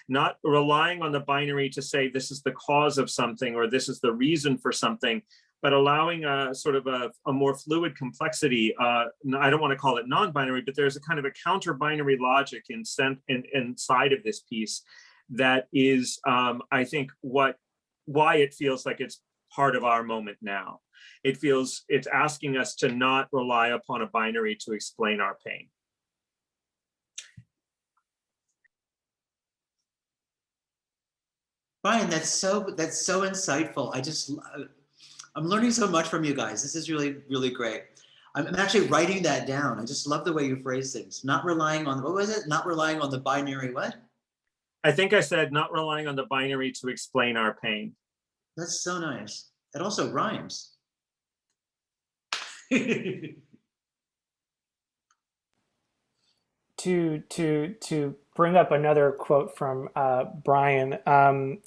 not relying on the binary to say this is the cause of something or this is the reason for something, but allowing a sort of a more fluid complexity. I don't want to call it non-binary, but there's a kind of a counter-binary logic inside of this piece that is, I think, why it feels like it's part of our moment now. It's asking us to not rely upon a binary to explain our pain. Brian, that's so insightful. I'm learning so much from you guys. This is really, really great. I'm actually writing that down. I just love the way you phrase things. Not relying on, what was it? Not relying on the binary what? I think I said not relying on the binary to explain our pain. That's so nice. It also rhymes. To bring up another quote from Brian, I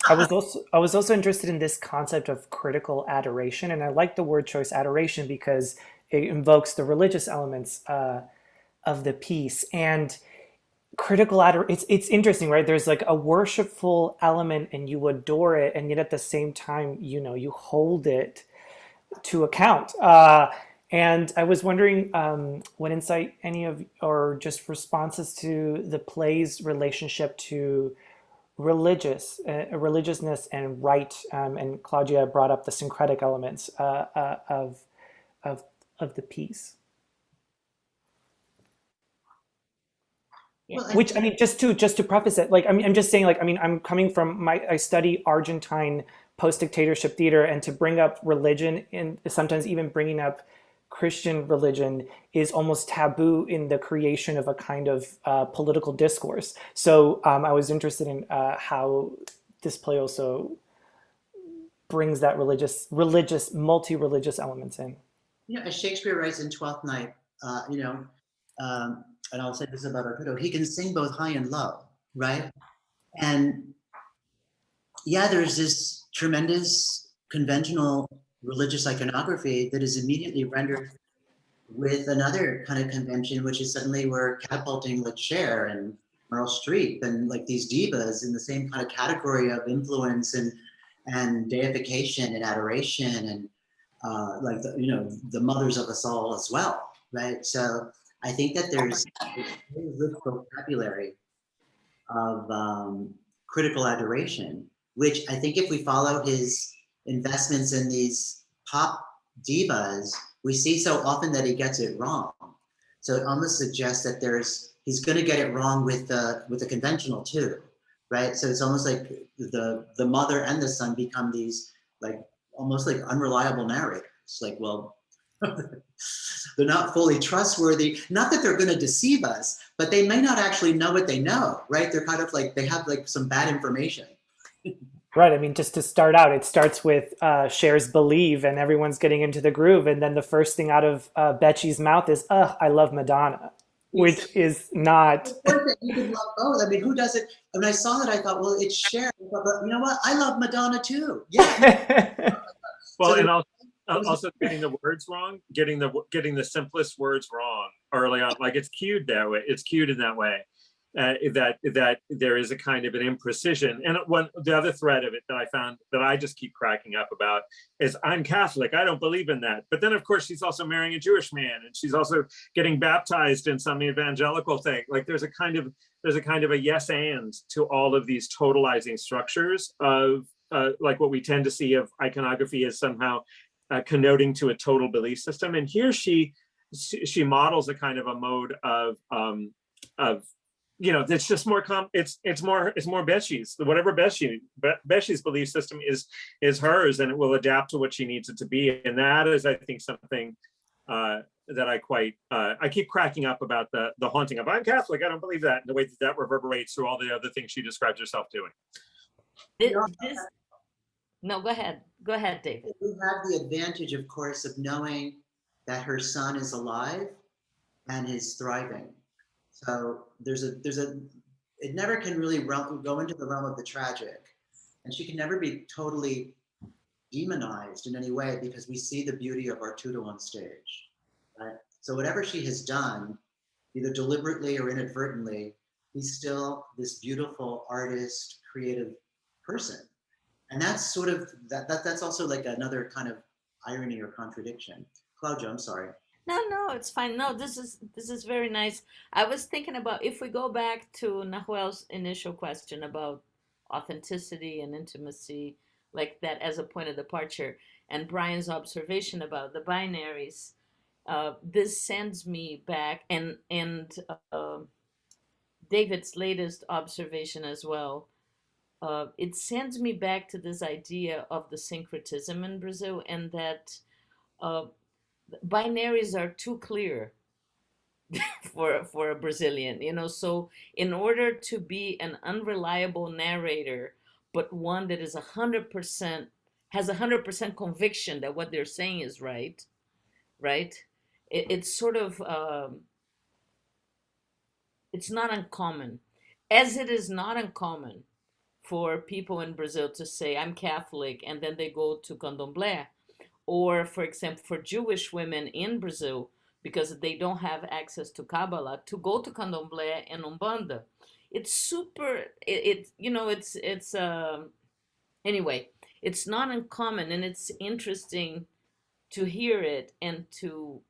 was also interested in this concept of critical adoration, and I like the word choice adoration because it invokes the religious elements of the piece. And critical adoration, it's interesting, right? There's like a worshipful element and you adore it, and yet at the same time, you know, you hold it to account. And I was wondering what insight any of, or just responses to the play's relationship to religiousness and right. And Cláudia brought up the syncretic elements of the piece. Yeah. Which, I mean, just to preface it, like, I'm just saying, like, I mean, I'm coming from I study Argentine post-dictatorship theater, and to bring up religion, and sometimes even bringing up Christian religion, is almost taboo in the creation of a kind of political discourse. So I was interested in how this play also brings that multi-religious elements in. You know, as Shakespeare writes in Twelfth Night, and I'll say this about Arturo, he can sing both high and low, right? And yeah, there's this tremendous conventional religious iconography that is immediately rendered with another kind of convention, which is suddenly we're catapulting like Cher and Meryl Streep and like these divas in the same kind of category of influence and deification and adoration and like the, you know, the mothers of us all as well, right? So I think that there's a very rich vocabulary of critical adoration, which I think if we follow his investments in these pop divas, we see so often that he gets it wrong. So it almost suggests that he's going to get it wrong with the conventional too, right? So it's almost like the mother and the son become these like almost like unreliable narrators. Like, well, they're not fully trustworthy. Not that they're going to deceive us, but they may not actually know what they know, right? They're kind of like, they have like some bad information. Right. I mean, just to start out, it starts with Cher's Believe and everyone's getting into the groove. And then the first thing out of Betchy's mouth is, I love Madonna, which is not. Of course, you could love both. I mean, who doesn't? When I saw that, I thought, well, it's Cher. But you know what? I love Madonna too. Yeah. Well, and also getting the words wrong, getting the simplest words wrong early on. Like it's cued that way. It's cued in that way. That there is a kind of an imprecision. And the other thread of it that I found that I just keep cracking up about is, I'm Catholic, I don't believe in that. But then of course she's also marrying a Jewish man, and she's also getting baptized in some evangelical thing. Like there's a kind of a yes and to all of these totalizing structures of like what we tend to see of iconography as somehow connoting to a total belief system. And here she models a kind of a mode of you know, it's just more it's more Betchy's. Whatever Betchy's belief system is hers, and it will adapt to what she needs it to be. And that is, I think, something that I keep cracking up about the haunting of, I'm Catholic, I don't believe that, and the way that reverberates through all the other things she describes herself doing. No, go ahead, David. We have the advantage, of course, of knowing that her son is alive and is thriving. So it never can really go into the realm of the tragic, and she can never be totally demonized in any way, because we see the beauty of Arturo on stage, right? So whatever she has done, either deliberately or inadvertently, he's still this beautiful artist, creative person. And that's sort of, that's also like another kind of irony or contradiction. Cláudia, I'm sorry. No, it's fine. No, this is very nice. I was thinking about, if we go back to Nahuel's initial question about authenticity and intimacy, like that as a point of departure, and Brian's observation about the binaries, this sends me back, and David's latest observation as well. It sends me back to this idea of the syncretism in Brazil, and that binaries are too clear for a Brazilian, you know. So in order to be an unreliable narrator, but one that is 100% has 100% conviction that what they're saying is right, it's sort of it's not uncommon, as it is not uncommon for people in Brazil to say, I'm Catholic, and then they go to candomblé. Or, for example, for Jewish women in Brazil, because they don't have access to Kabbalah, to go to candomblé and Umbanda. It's super, you know, it's anyway, it's not uncommon, and it's interesting to hear it, and to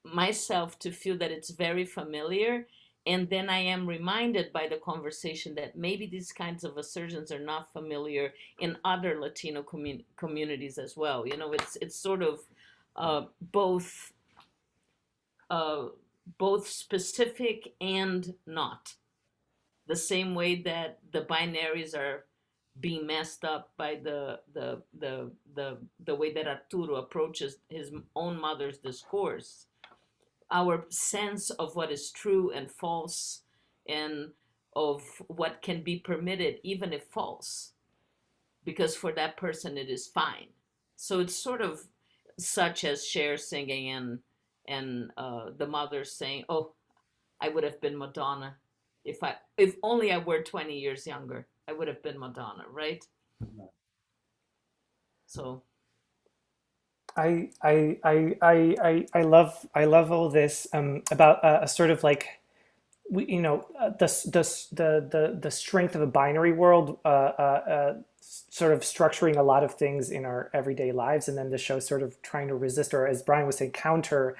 myself to feel that it's very familiar. And then I am reminded by the conversation that maybe these kinds of assertions are not familiar in other Latino communities as well. You know, it's sort of both specific and not. The same way that the binaries are being messed up by the way that Arturo approaches his own mother's discourse. Our sense of what is true and false, and of what can be permitted, even if false, because for that person it is fine. So it's sort of such as Cher singing and the mother saying, "Oh, I would have been Madonna if only I were 20 years younger. I would have been Madonna," right? So I love all this about a sort of like the strength of a binary world sort of structuring a lot of things in our everyday lives, and then the show sort of trying to resist, or as Brian was saying, counter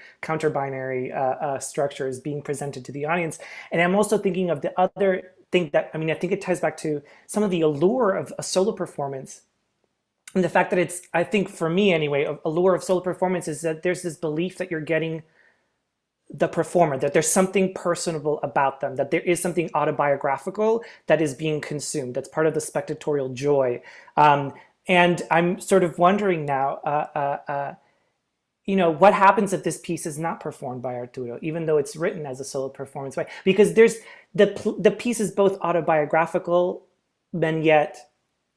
binary structures being presented to the audience. And I'm also thinking of the other thing that, I think it ties back to some of the allure of a solo performance. And the fact that it's, I think for me anyway, allure of solo performance is that there's this belief that you're getting the performer, that there's something personable about them, that there is something autobiographical that is being consumed, that's part of the spectatorial joy. And I'm sort of wondering now, what happens if this piece is not performed by Arturo, even though it's written as a solo performance? Because there's the piece is both autobiographical, and yet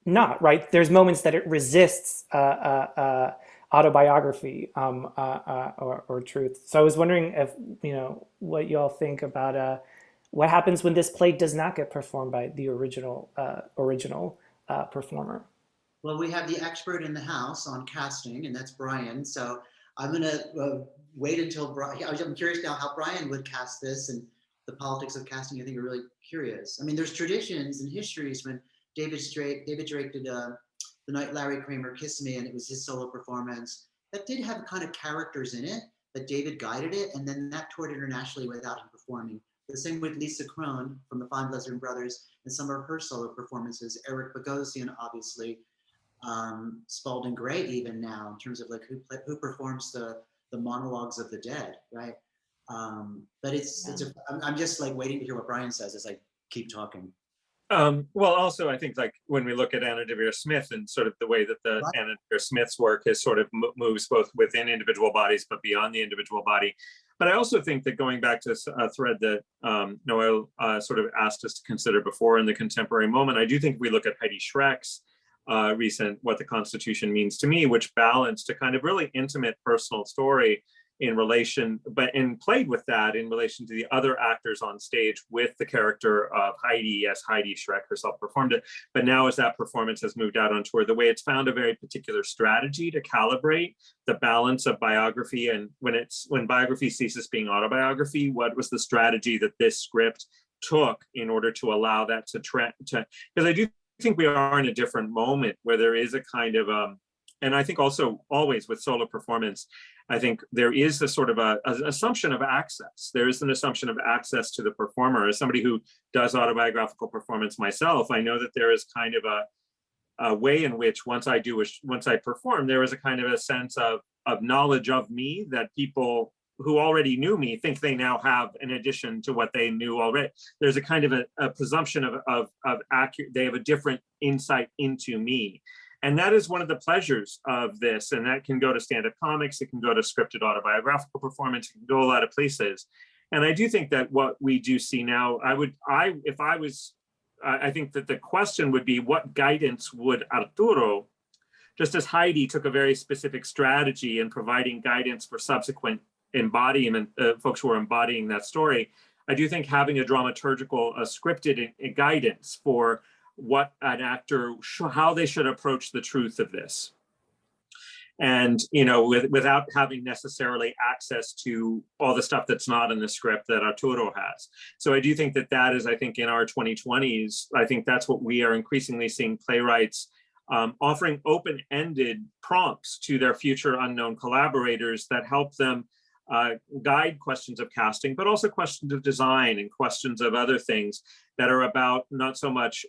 not, right? There's moments that it resists autobiography or truth. So I was wondering if, what y'all think about what happens when this play does not get performed by the original performer. Well, we have the expert in the house on casting, and that's Brian. So I'm gonna wait until Brian, I'm curious now how Brian would cast this, and the politics of casting I think are really curious. There's traditions and histories when David Drake did The Night Larry Kramer Kissed Me, and it was his solo performance that did have kind of characters in it, but David guided it, and then that toured internationally without him performing. The same with Lisa Krohn from the Fine Lesbian Brothers and some of her solo performances. Eric Bogosian, obviously, Spalding Gray even now, in terms of like who performs the monologues of the dead, right? But I'm just like waiting to hear what Brian says as I keep talking. Well, also, I think like when we look at Anna Deavere Smith and sort of the way that the Anna Deavere Smith's work is sort of moves both within individual bodies, but beyond the individual body. But I also think that going back to a thread that Noel sort of asked us to consider before in the contemporary moment, I do think we look at Heidi Schreck's recent What the Constitution Means to Me, which balanced a kind of really intimate personal story in relation, and played with that in relation to the other actors on stage with the character of Heidi, as Heidi Schreck herself performed it. But now as that performance has moved out on tour, the way it's found a very particular strategy to calibrate the balance of biography, and when biography ceases being autobiography, what was the strategy that this script took in order to allow that to because I do think we are in a different moment where there is a kind of and I think also always with solo performance, I think there is a sort of an assumption of access. There is an assumption of access to the performer. As somebody who does autobiographical performance myself, I know that there is kind of a way in which once I perform, there is a kind of a sense of knowledge of me that people who already knew me think they now have in addition to what they knew already. There's a kind of a presumption of accurate, they have a different insight into me. And that is one of the pleasures of this. And that can go to stand-up comics, it can go to scripted autobiographical performance, it can go a lot of places. And I do think that what we do see now, I think that the question would be, what guidance would Arturo, just as Heidi took a very specific strategy in providing guidance for subsequent embodiment, folks who are embodying that story, I do think having a dramaturgical, scripted guidance for what an actor, how they should approach the truth of this. And, without having necessarily access to all the stuff that's not in the script that Arturo has. So I do think that is, I think in our 2020s, I think that's what we are increasingly seeing playwrights offering open-ended prompts to their future unknown collaborators that help them guide questions of casting, but also questions of design and questions of other things that are about not so much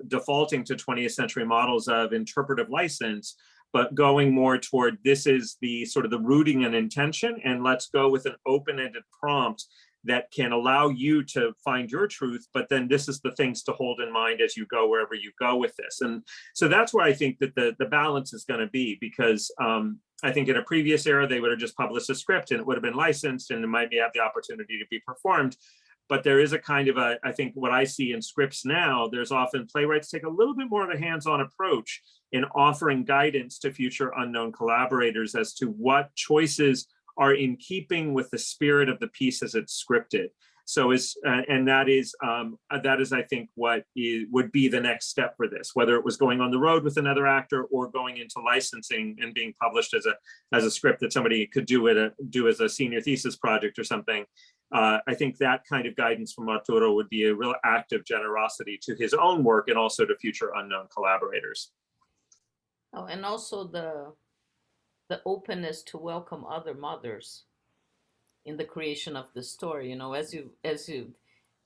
defaulting to 20th century models of interpretive license, but going more toward this is the sort of the rooting and intention, and let's go with an open-ended prompt that can allow you to find your truth, but then this is the things to hold in mind as you go wherever you go with this. And so that's where I think that the balance is going to be, because I think in a previous era, they would have just published a script and it would have been licensed and it might have the opportunity to be performed. But there is a kind of I think what I see in scripts now, there's often playwrights take a little bit more of a hands-on approach in offering guidance to future unknown collaborators as to what choices are in keeping with the spirit of the piece as it's scripted. So and that is I think what would be the next step for this, whether it was going on the road with another actor or going into licensing and being published as a script that somebody could do as a senior thesis project or something. I think that kind of guidance from Arturo would be a real act of generosity to his own work and also to future unknown collaborators. Oh, and also the openness to welcome other mothers in the creation of the story, you know, as you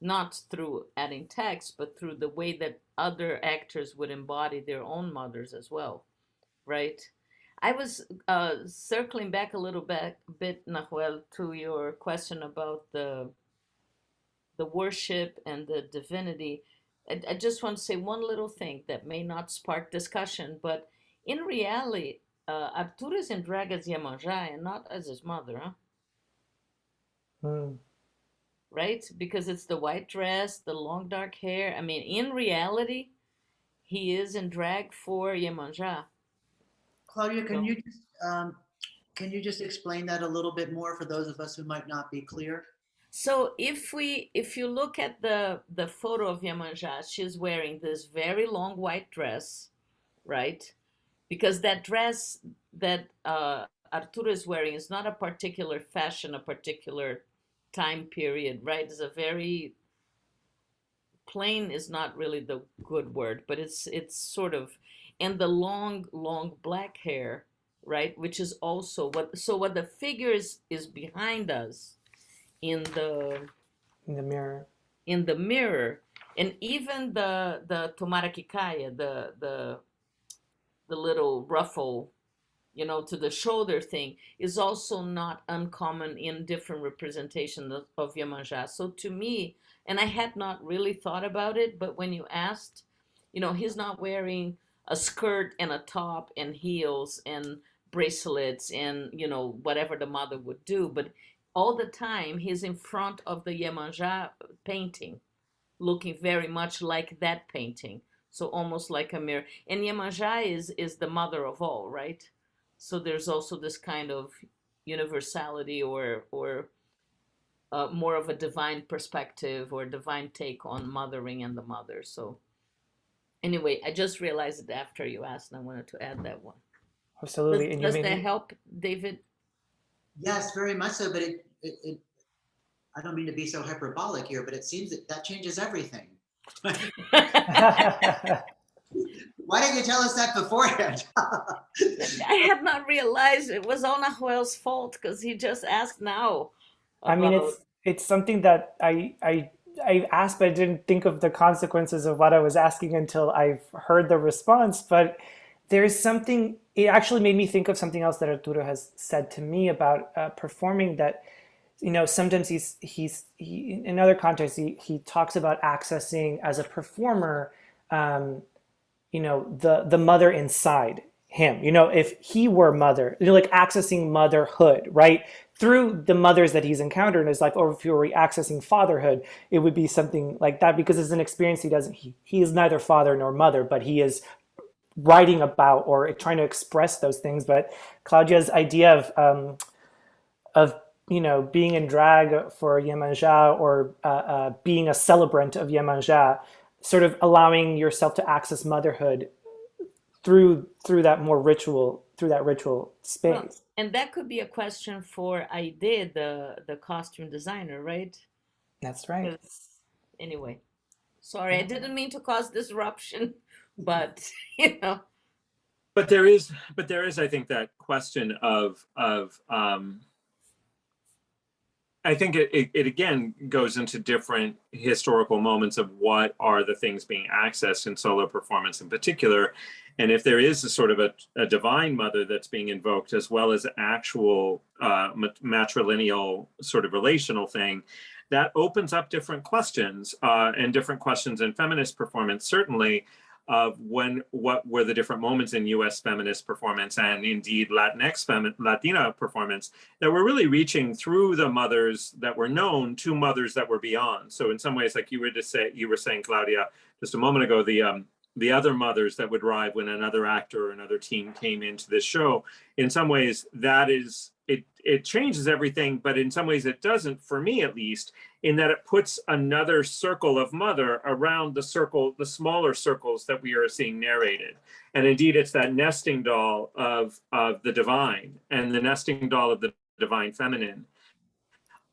not through adding text, but through the way that other actors would embody their own mothers as well, right? I was circling back a little bit, Nahuel, to your question about the worship and the divinity. I just want to say one little thing that may not spark discussion, but in reality, Arturo is in drag as Iemanjá and not as his mother, huh? Right? Because it's the white dress, the long dark hair. I mean, in reality, he is in drag for Iemanjá. Cláudia, can you just explain that a little bit more for those of us who might not be clear? So if you look at the photo of Iemanjá, she's wearing this very long white dress, right? Because that dress that Arturo is wearing is not a particular fashion, a particular time period, right? It's a very plain is not really the good word, but it's sort of, and the long black hair, right? Which is also what the figure is behind us in the mirror. In the mirror, and even the Tomara Kikaya, the little ruffle, you know, to the shoulder thing is also not uncommon in different representations of Iemanjá. So to me, and I had not really thought about it, but when you asked, you know, he's not wearing a skirt and a top and heels and bracelets and, you know, whatever the mother would do, but all the time he's in front of the Iemanjá painting, looking very much like that painting. So almost like a mirror. And Iemanjá is the mother of all, right? So there's also this kind of universality or more of a divine perspective or divine take on mothering and the mother. So anyway, I just realized it after you asked, and I wanted to add that one. Absolutely. Does that help, David? Yes, very much so. But it I don't mean to be so hyperbolic here, but it seems that changes everything. Why didn't you tell us that beforehand? I had not realized it was all Nahuel's fault because he just asked now. I mean, it's something that I asked, but I didn't think of the consequences of what I was asking until I've heard the response. But there's something, it actually made me think of something else that Arturo has said to me about performing, that, you know, sometimes he in other contexts, he talks about accessing as a performer, you know, the mother inside him. You know, if he were mother, you know, like accessing motherhood, right? Through the mothers that he's encountered in his life, or if he were accessing fatherhood, it would be something like that, because it's an experience he is neither father nor mother, but he is writing about or trying to express those things. But Cláudia's idea of you know, being in drag for Iemanjá, or being a celebrant of Iemanjá, sort of allowing yourself to access motherhood through that more ritual, through that ritual space. Well, and that could be a question for Aide, the costume designer, right? That's right. Anyway, sorry, I didn't mean to cause disruption, but you know. But there is, I think, that question of I think it again goes into different historical moments of what are the things being accessed in solo performance in particular. And if there is a sort of a divine mother that's being invoked, as well as actual matrilineal sort of relational thing, that opens up different questions and different questions in feminist performance, certainly, of what were the different moments in US feminist performance, and indeed Latinx Latina performance, that were really reaching through the mothers that were known to mothers that were beyond. So in some ways, like you were saying, Cláudia, just a moment ago, the other mothers that would arrive when another actor or another team came into this show, in some ways that is, it changes everything, but in some ways it doesn't, for me at least, in that it puts another circle of mother around the circle, the smaller circles that we are seeing narrated. And indeed, it's that nesting doll of the divine and the nesting doll of the divine feminine.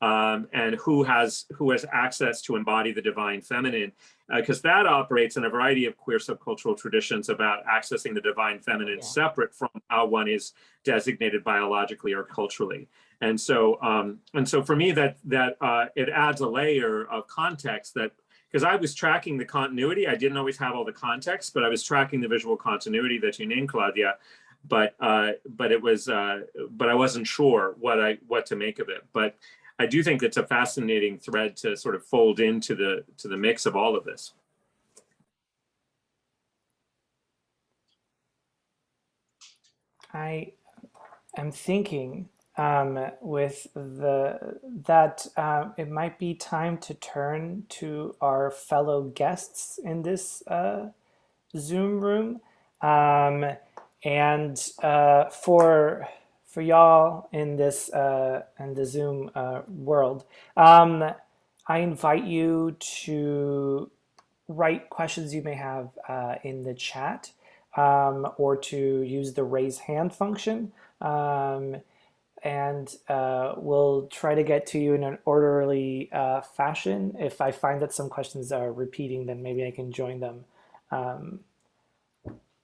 And who has access to embody the divine feminine, because that operates in a variety of queer subcultural traditions about accessing the divine feminine separate from how one is designated biologically or culturally. And so for me, that it adds a layer of context, that because I was tracking the continuity, I didn't always have all the context, but I was tracking the visual continuity that you named, Cláudia. But I wasn't sure what to make of it. But I do think it's a fascinating thread to sort of fold into the mix of all of this. I am thinking with it might be time to turn to our fellow guests in this Zoom room, and for y'all in this in the Zoom world, I invite you to write questions you may have in the chat, or to use the raise hand function, and we'll try to get to you in an orderly fashion. If I find that some questions are repeating, then maybe I can join them.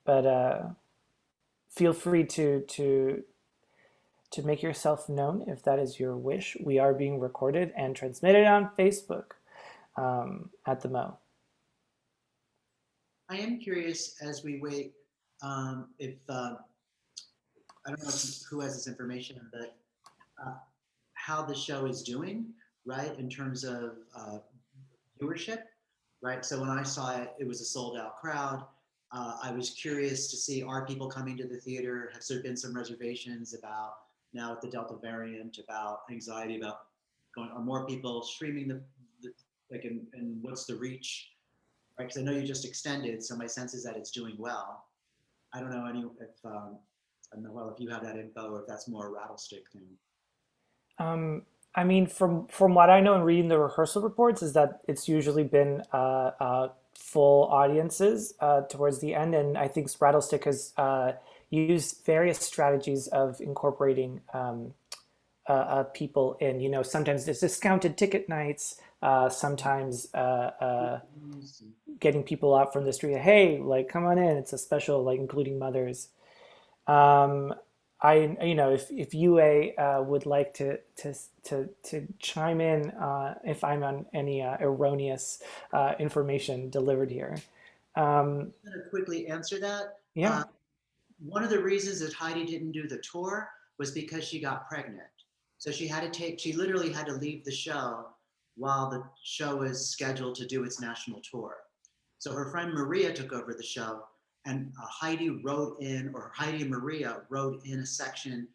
But feel free to make yourself known if that is your wish. We are being recorded and transmitted on Facebook at the Mo. I am curious as we wait if I don't know who has this information, but how the show is doing, right, in terms of viewership, right? So when I saw it, it was a sold-out crowd. I was curious to see, are people coming to the theater? Have there been some reservations about, now with the Delta variant, about anxiety about going, are more people streaming the like, and what's the reach? Right, because I know you just extended, so my sense is that it's doing well. I don't know if I don't know, well, if you have that info or if that's more a Rattlestick thing. I mean, from what I know and reading the rehearsal reports, is that it's usually been full audiences towards the end, and I think Rattlestick has used various strategies of incorporating people in. You know, sometimes there's discounted ticket nights, sometimes getting people out from the street. Hey, like, come on in. It's a special, like, including mothers. You know, if UA would like to chime in if I'm on any erroneous information delivered here. I'm going to quickly answer that. Yeah. One of the reasons that Heidi didn't do the tour was because she got pregnant. So she literally had to leave the show while the show was scheduled to do its national tour. So her friend Maria took over the show, and Heidi and Maria wrote in a section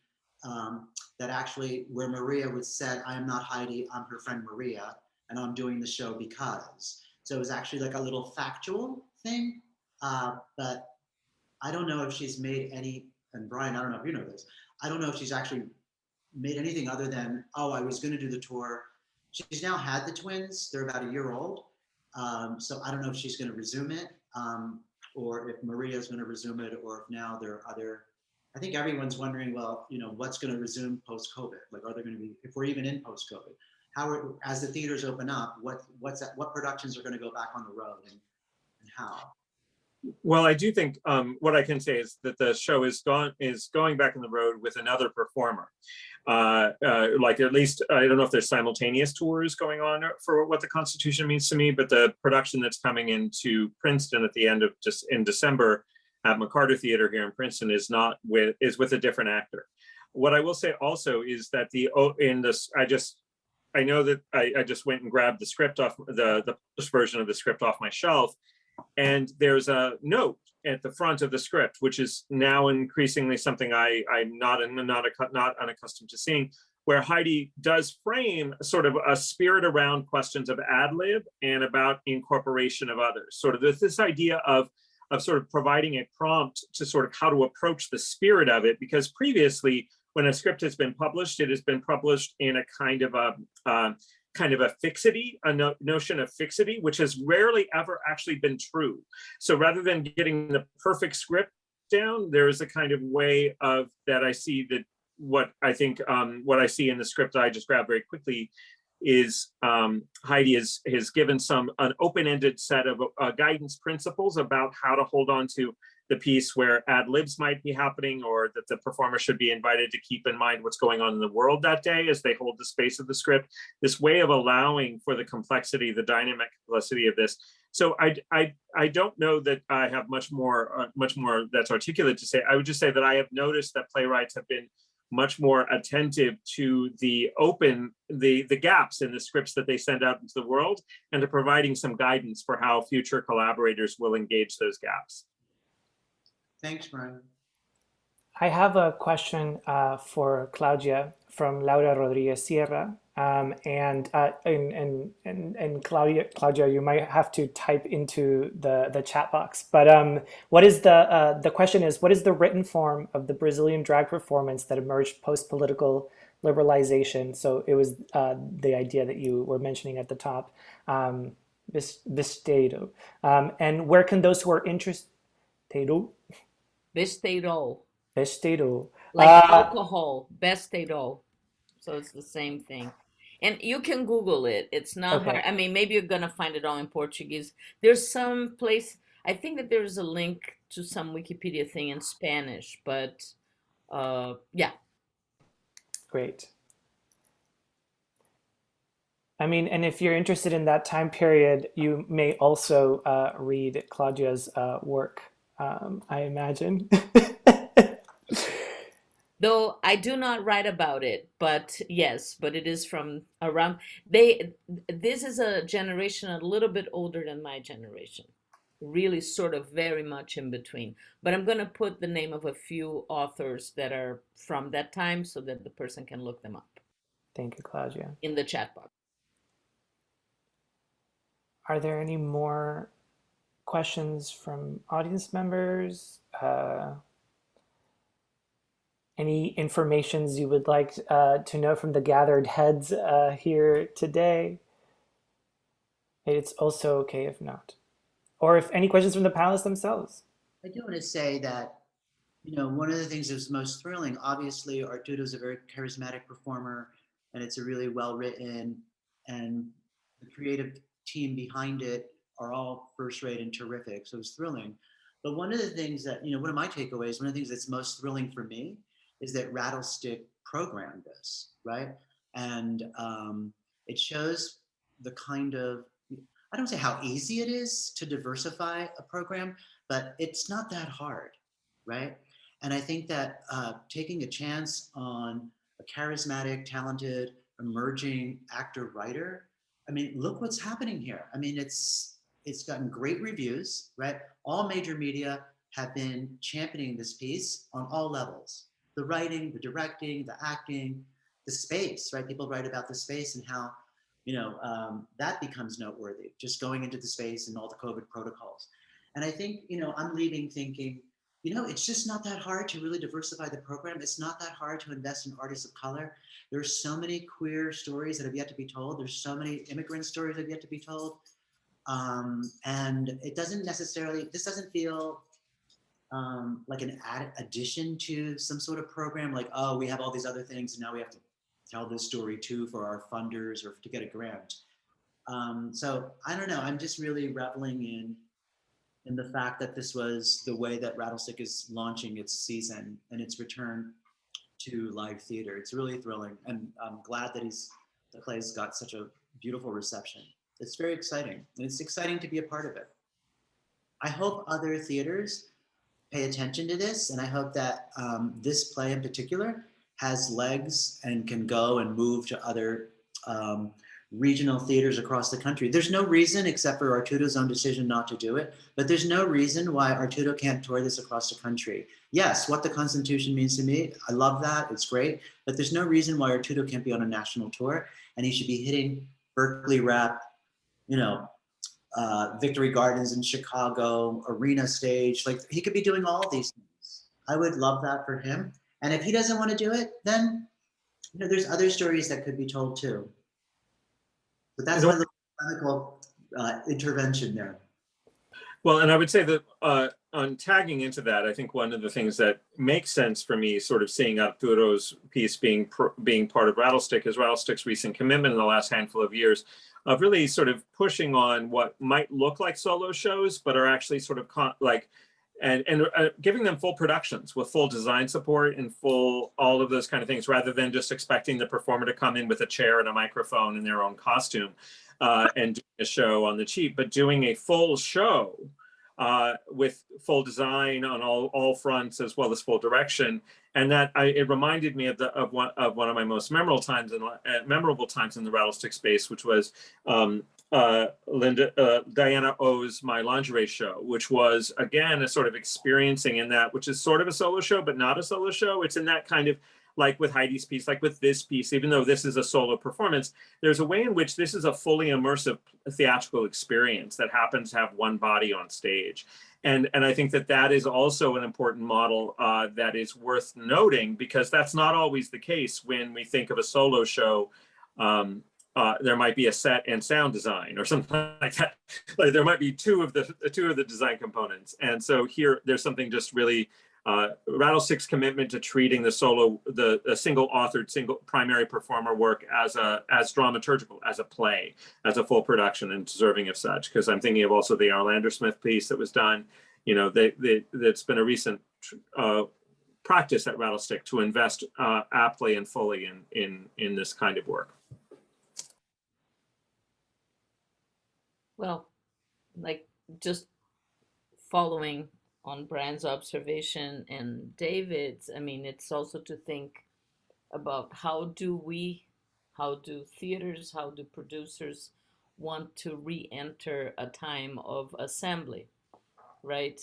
that actually, where Maria was said, I am not Heidi, I'm her friend Maria, and I'm doing the show because. So it was actually like a little factual thing, but I don't know if she's made any, and Brian, I don't know if you know this, I don't know if she's actually made anything other than, oh, I was gonna do the tour. She's now had the twins, they're about a year old. So I don't know if she's gonna resume it, or if Maria's gonna resume it, or if now there are other, I think everyone's wondering, well, you know, what's gonna resume post-COVID? Like, are there gonna be, if we're even in post-COVID, as the theaters open up, what productions are gonna go back on the road and how? Well, I do think what I can say is that the show is going back on the road with another performer. Like, at least, I don't know if there's simultaneous tours going on for What the Constitution Means to Me, but the production that's coming into Princeton at the end of in December at McCarter Theater here in Princeton is with a different actor. What I will say also is that I know that I just went and grabbed the script off the published version of the script off my shelf. And there's a note at the front of the script, which is now increasingly something I'm not unaccustomed to seeing, where Heidi does frame sort of a spirit around questions of ad lib and about incorporation of others. Sort of this idea of sort of providing a prompt to sort of how to approach the spirit of it, because previously when a script has been published, it has been published in a kind of a kind of a fixity, notion of fixity, which has rarely ever actually been true. So rather than getting the perfect script down, there is a kind of way of that I see that what I think, what I see in the script that I just grabbed very quickly is Heidi has given an open-ended set of guidance principles about how to hold on to the piece where ad libs might be happening, or that the performer should be invited to keep in mind what's going on in the world that day as they hold the space of the script. This way of allowing for the complexity, the dynamic complexity of this. So I don't know that I have much more that's articulate to say. I would just say that I have noticed that playwrights have been much more attentive to the gaps in the scripts that they send out into the world, and to providing some guidance for how future collaborators will engage those gaps. Thanks, Brian. I have a question for Cláudia from Laura Rodriguez Sierra, and Cláudia, you might have to type into the chat box. But what is the question is, what is the written form of the Brazilian drag performance that emerged post-political liberalization? So it was the idea that you were mentioning at the top, vestido, and where can those who are interested? Vestido. Like alcohol, vestido. So it's the same thing. And you can Google it. It's not hard. I mean, maybe you're gonna find it all in Portuguese. There's some place, I think that there's a link to some Wikipedia thing in Spanish, but yeah. Great. I mean, and if you're interested in that time period, you may also read Cláudia's work, I imagine. Though I do not write about it, but yes, but it is from around, this is a generation a little bit older than my generation, really sort of very much in between. But I'm going to put the name of a few authors that are from that time so that the person can look them up. Thank you, Cláudia. In the chat box. Are there any more questions from audience members? Any informations you would like to know from the gathered heads here today? It's also okay if not. Or if any questions from the panelists themselves. I do want to say that, you know, one of the things that's most thrilling, obviously Arturo is a very charismatic performer, and it's a really well-written, and the creative team behind it are all first-rate and terrific, so it's thrilling. But one of the things that, you know, one of my takeaways, one of the things that's most thrilling for me is that Rattlestick programmed this, right? And it shows the kind of, I don't say how easy it is to diversify a program, but it's not that hard, right? And I think that taking a chance on a charismatic, talented, emerging actor-writer, I mean, look what's happening here. I mean, it's gotten great reviews, right? All major media have been championing this piece on all levels. The writing, the directing, the acting, the space, right? People write about the space and how, you know, that becomes noteworthy, just going into the space and all the COVID protocols. And I think, you know, I'm leaving thinking, you know, it's just not that hard to really diversify the program. It's not that hard to invest in artists of color. There's so many queer stories that have yet to be told. There's so many immigrant stories that have yet to be told. And it doesn't necessarily, this doesn't feel like an addition to some sort of program, like, oh, we have all these other things and now we have to tell this story too for our funders or to get a grant. So I don't know, I'm just really reveling in the fact that this was the way that Rattlestick is launching its season and its return to live theater. It's really thrilling, and I'm glad that the play's got such a beautiful reception. It's very exciting, and it's exciting to be a part of it. I hope other theaters pay attention to this, and I hope that this play in particular has legs and can go and move to other regional theaters across the country. There's no reason, except for Arturo's own decision not to do it, but there's no reason why Arturo can't tour this across the country. Yes, what the Constitution means to me, I love that, it's great, but there's no reason why Arturo can't be on a national tour, and he should be hitting Berkeley Rep, you know, Victory Gardens in Chicago, arena stage, like he could be doing all these things. I would love that for him. And if he doesn't want to do it, then, you know, there's other stories that could be told too. But that's my little chemical intervention there. Well, and I would say that on tagging into that, I think one of the things that makes sense for me, sort of seeing Arturo's piece being part of Rattlestick, is Rattlestick's recent commitment in the last handful of years of really sort of pushing on what might look like solo shows, but are actually sort of giving them full productions with full design support and full all of those kind of things, rather than just expecting the performer to come in with a chair and a microphone in their own costume and doing a show on the cheap, but doing a full show with full design on all fronts, as well as full direction. And that it reminded me of one of my most memorable times in the Rattlestick space, which was Diana O's My Lingerie Show, which was again a sort of experiencing in that, which is sort of a solo show, but not a solo show. It's in that kind of, like with Heidi's piece, like with this piece, even though this is a solo performance, there's a way in which this is a fully immersive theatrical experience that happens to have one body on stage. And I think that is also an important model that is worth noting, because that's not always the case when we think of a solo show. There might be a set and sound design or something like that. Like there might be two of the design components. And so here, there's something just really Rattlestick's commitment to treating the single authored, single primary performer work as dramaturgical, as a play, as a full production, and deserving of such. Because I'm thinking of also the Arlander Smith piece that was done. You know, that's been a recent practice at Rattlestick to invest aptly and fully in this kind of work. Well, like just following on Brian's observation and David's, I mean, it's also to think about how do theaters, how do producers want to re-enter a time of assembly, right?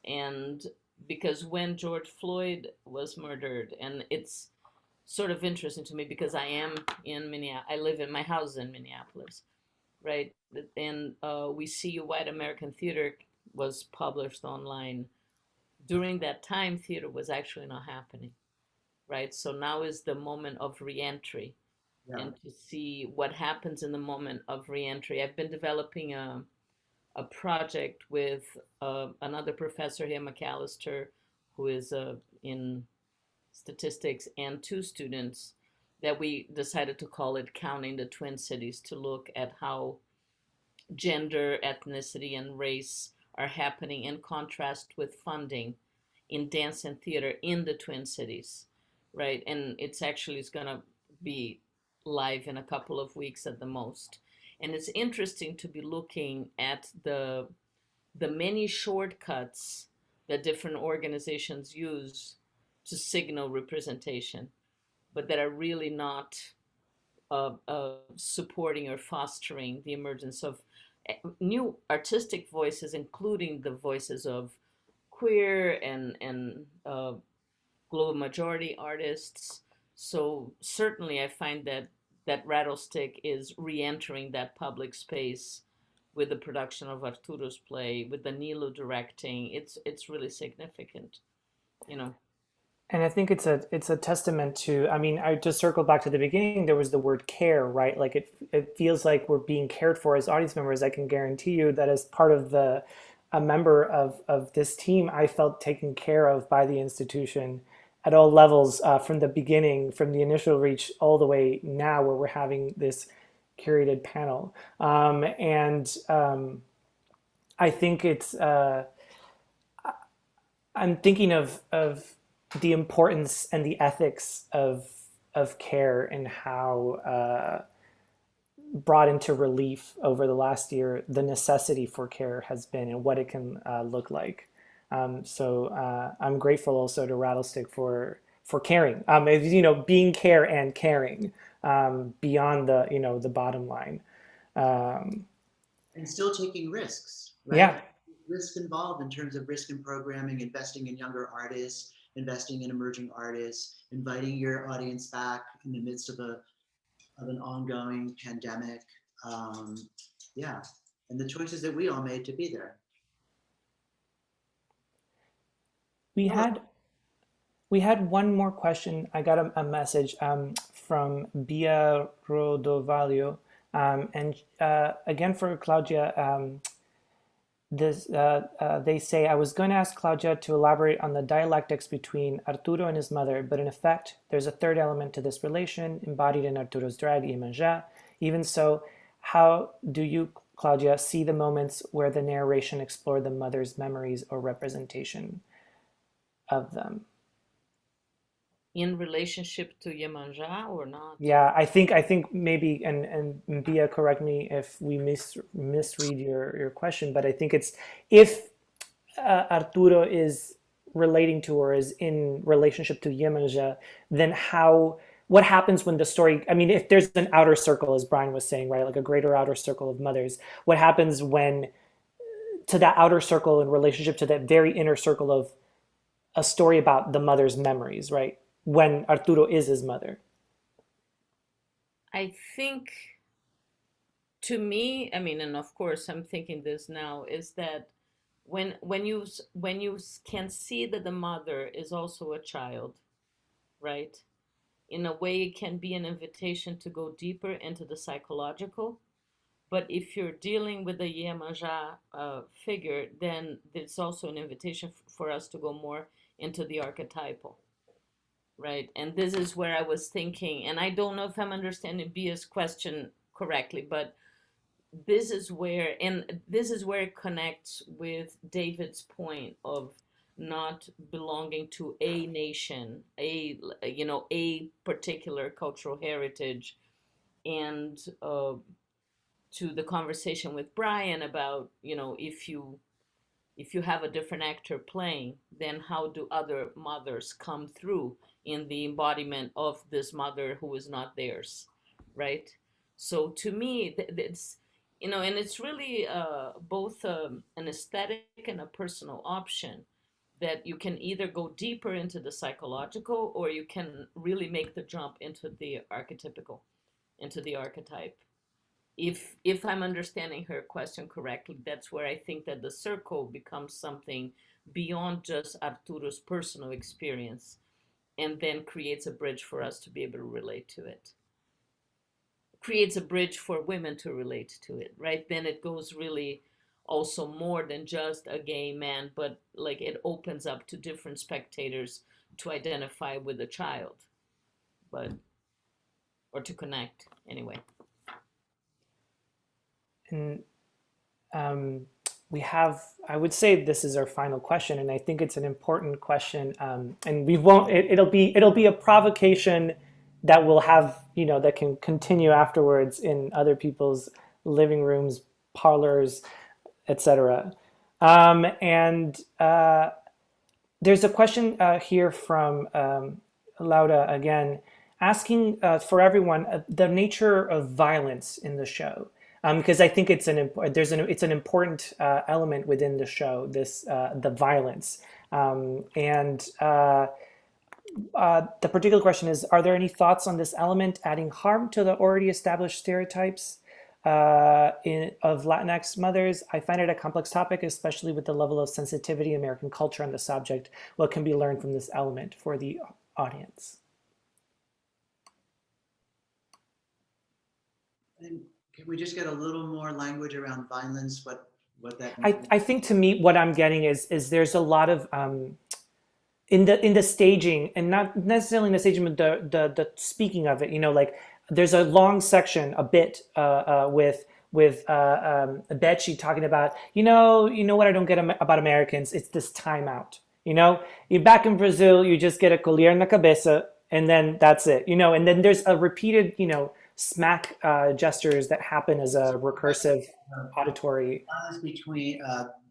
And because when George Floyd was murdered, and it's sort of interesting to me because I am in Minneapolis, I live in my house in Minneapolis, right? And We See You White American Theater was published online. During that time, theater was actually not happening, right? So now is the moment of reentry, and to see what happens in the moment of reentry. I've been developing a project with another professor here, Macalester, who is in statistics, and two students that we decided to call it Counting the Twin Cities, to look at how gender, ethnicity, and race are happening in contrast with funding in dance and theater in the Twin Cities, right? And it's going to be live in a couple of weeks at the most. And it's interesting to be looking at the many shortcuts that different organizations use to signal representation, but that are really not supporting or fostering the emergence of new artistic voices, including the voices of queer and global majority artists. So certainly I find that Rattlestick is re-entering that public space with the production of Arturo's play, with Danilo directing. It's really significant, you know. And I think it's a testament to, I mean, I just circled back to the beginning, there was the word care, right? Like it feels like we're being cared for as audience members. I can guarantee you that as part of a member of this team, I felt taken care of by the institution at all levels, from the beginning, from the initial reach all the way now, where we're having this curated panel. I think it's, I'm thinking of the importance and the ethics of care, and how brought into relief over the last year the necessity for care has been, and what it can look like. So I'm grateful also to Rattlestick for caring, being care and caring beyond the bottom line, and still taking risks, right? Yeah. Risk involved in terms of risk in programming, investing in younger artists, investing in emerging artists, inviting your audience back in the midst of an ongoing pandemic. And the choices that we all made to be there. We had one more question. I got a message from Bia Rodovalio. And again, for Cláudia, they say, I was going to ask Cláudia to elaborate on the dialectics between Arturo and his mother, but in effect, there's a third element to this relation embodied in Arturo's drag, Iemanjá. Even so, how do you, Cláudia, see the moments where the narration explored the mother's memories or representation of them? In relationship to Iemanjá or not? Yeah, I think maybe, and Bia, correct me if we misread your question, but I think it's if Arturo is relating to or is in relationship to Iemanjá, then what happens when the story, I mean, if there's an outer circle, as Brian was saying, right, like a greater outer circle of mothers, what happens when to that outer circle in relationship to that very inner circle of a story about the mother's memories, right? When Arturo is his mother. I think, to me, I mean, and of course I'm thinking this now, is that when you can see that the mother is also a child, right? In a way, it can be an invitation to go deeper into the psychological. But if you're dealing with the Iemanjá figure, then it's also an invitation for us to go more into the archetypal, right? And this is where I was thinking, and I don't know if I'm understanding Bia's question correctly, but this is where it connects with David's point of not belonging to a nation, a particular cultural heritage, and to the conversation with Brian about, if you have a different actor playing, then how do other mothers come through in the embodiment of this mother who is not theirs, right? So to me, it's, and it's really both an aesthetic and a personal option, that you can either go deeper into the psychological, or you can really make the jump into the archetypical, into the archetype. If I'm understanding her question correctly, that's where I think that the circle becomes something beyond just Arturo's personal experience, and then creates a bridge for us to be able to relate to it. Creates a bridge for women to relate to it, right? Then it goes really also more than just a gay man, but like it opens up to different spectators to identify with a child, or to connect anyway. And we have, I would say this is our final question, and I think it's an important question. And we won't, it'll be a provocation that will have, that can continue afterwards in other people's living rooms, parlors, etc. And there's a question here from Laura again, asking for everyone the nature of violence in the show. Because I think it's an important element within the show, the violence, and the particular question is: are there any thoughts on this element adding harm to the already established stereotypes of Latinx mothers? I find it a complex topic, especially with the level of sensitivity in American culture on the subject. What can be learned from this element for the audience? And can we just get a little more language around violence? What that means? I think, to me, what I'm getting is there's a lot of in the staging, and not necessarily in the staging, but the speaking of it. Like there's a long section, a bit with Betsy talking about you know what I don't get about Americans. It's this timeout. You're back in Brazil, you just get a colher na cabeça, and then that's it. And then there's a repeated smack gestures that happen as a recursive auditory. Violence between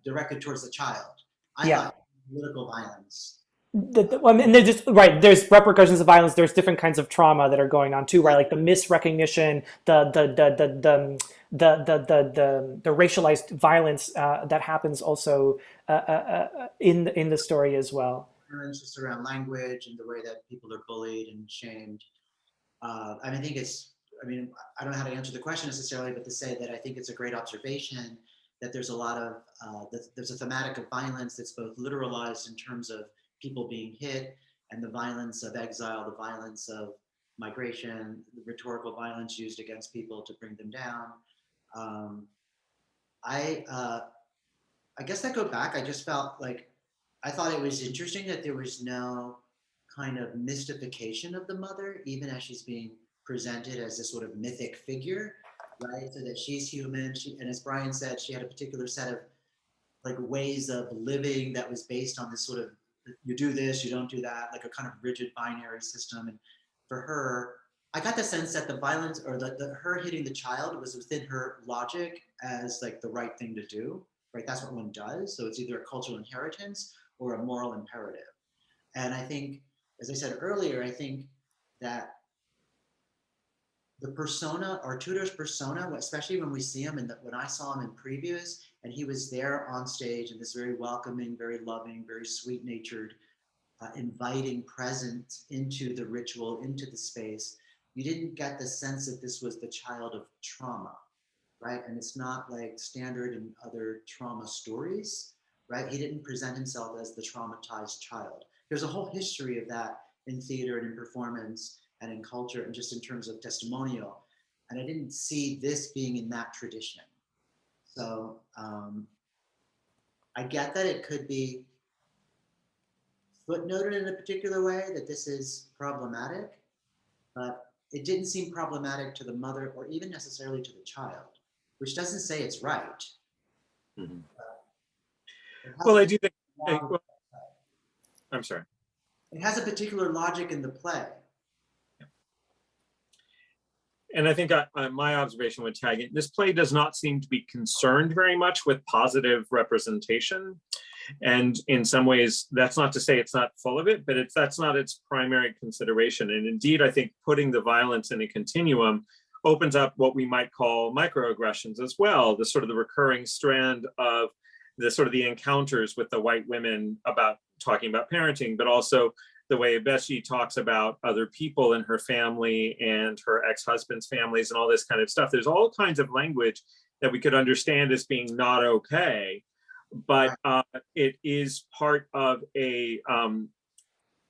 directed towards the child. I Yeah. thought political violence. And there's just right. There's repercussions of violence. There's different kinds of trauma that are going on too, right? Like the misrecognition, the racialized violence that happens also in the story as well. Violence just around language and the way that people are bullied and shamed. I don't know how to answer the question necessarily, but to say that I think it's a great observation that there's a lot of, there's a thematic of violence that's both literalized in terms of people being hit, and the violence of exile, the violence of migration, the rhetorical violence used against people to bring them down. I guess I go back, I just felt like, I thought it was interesting that there was no kind of mystification of the mother, even as she's being presented as this sort of mythic figure, right? So that she's human, and as Brian said, she had a particular set of like ways of living that was based on this sort of, you do this, you don't do that, like a kind of rigid binary system. And for her, I got the sense that the violence or her hitting the child was within her logic as like the right thing to do, right? That's what one does. So it's either a cultural inheritance or a moral imperative. And I think, as I said earlier, I think that the persona, our tutor's persona, especially when we see him, and when I saw him in previews, and he was there on stage in this very welcoming, very loving, very sweet-natured, inviting presence into the ritual, into the space, you didn't get the sense that this was the child of trauma, right? And it's not like standard in other trauma stories, right? He didn't present himself as the traumatized child. There's a whole history of that in theater and in performance and in culture and just in terms of testimonial. And I didn't see this being in that tradition. So I get that it could be footnoted in a particular way that this is problematic, but it didn't seem problematic to the mother or even necessarily to the child, which doesn't say it's right. Mm-hmm. Well, I do think, well, I'm sorry. It has a particular logic in the play. And I think my observation would tag it. This play does not seem to be concerned very much with positive representation. And in some ways, that's not to say it's not full of it, but that's not its primary consideration. And indeed, I think putting the violence in a continuum opens up what we might call microaggressions as well, the sort of the recurring strand of the sort of the encounters with the white women about talking about parenting, but also the way Beshi talks about other people in her family and her ex-husband's families and all this kind of stuff. There's all kinds of language that we could understand as being not okay, but it is part of a,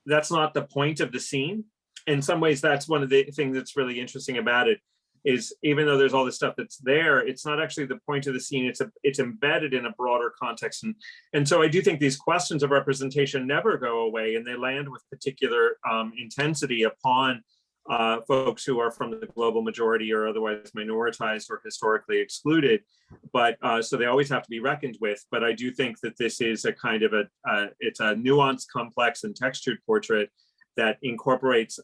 that's not the point of the scene. In some ways, that's one of the things that's really interesting about it, is even though there's all this stuff that's there, it's not actually the point of the scene, it's embedded in a broader context. And so I do think these questions of representation never go away, and they land with particular intensity upon folks who are from the global majority or otherwise minoritized or historically excluded. But so they always have to be reckoned with. But I do think that this is a kind of it's a nuanced, complex, and textured portrait that incorporates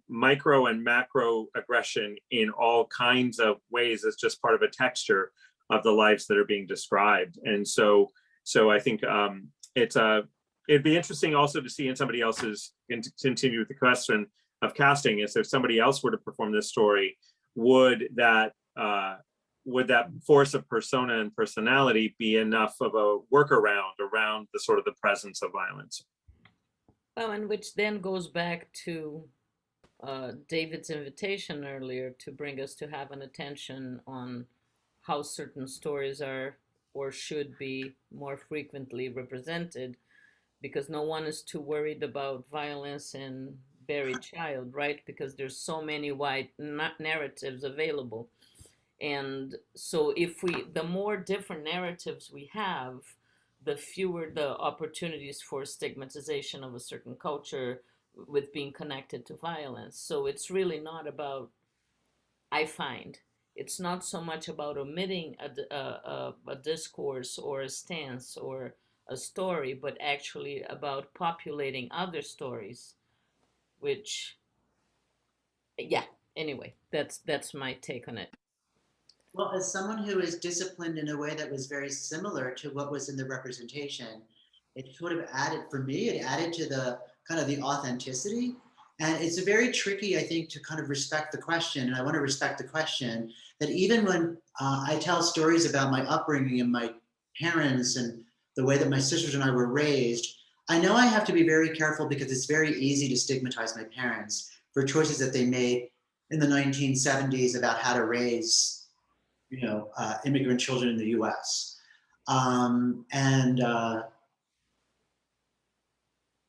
micro and macro aggression in all kinds of ways as just part of a texture of the lives that are being described. And so I think it'd be interesting also to see in somebody else's, and to continue with the question of casting, is if somebody else were to perform this story, would that force of persona and personality be enough of a workaround around the sort of the presence of violence? Well, and which then goes back to David's invitation earlier to bring us to have an attention on how certain stories are or should be more frequently represented, because no one is too worried about violence and buried child, right? Because there's so many white narratives available. And so the more different narratives we have, the fewer the opportunities for stigmatization of a certain culture with being connected to violence. So it's really not about, I find, it's not so much about omitting a discourse or a stance or a story, but actually about populating other stories, which, yeah, anyway, that's my take on it. Well, as someone who is disciplined in a way that was very similar to what was in the representation, it sort of added, for me, it added to the kind of the authenticity. And it's very tricky, I think, to kind of respect the question. And I want to respect the question that even when I tell stories about my upbringing and my parents and the way that my sisters and I were raised, I know I have to be very careful because it's very easy to stigmatize my parents for choices that they made in the 1970s about how to raise immigrant children in the US.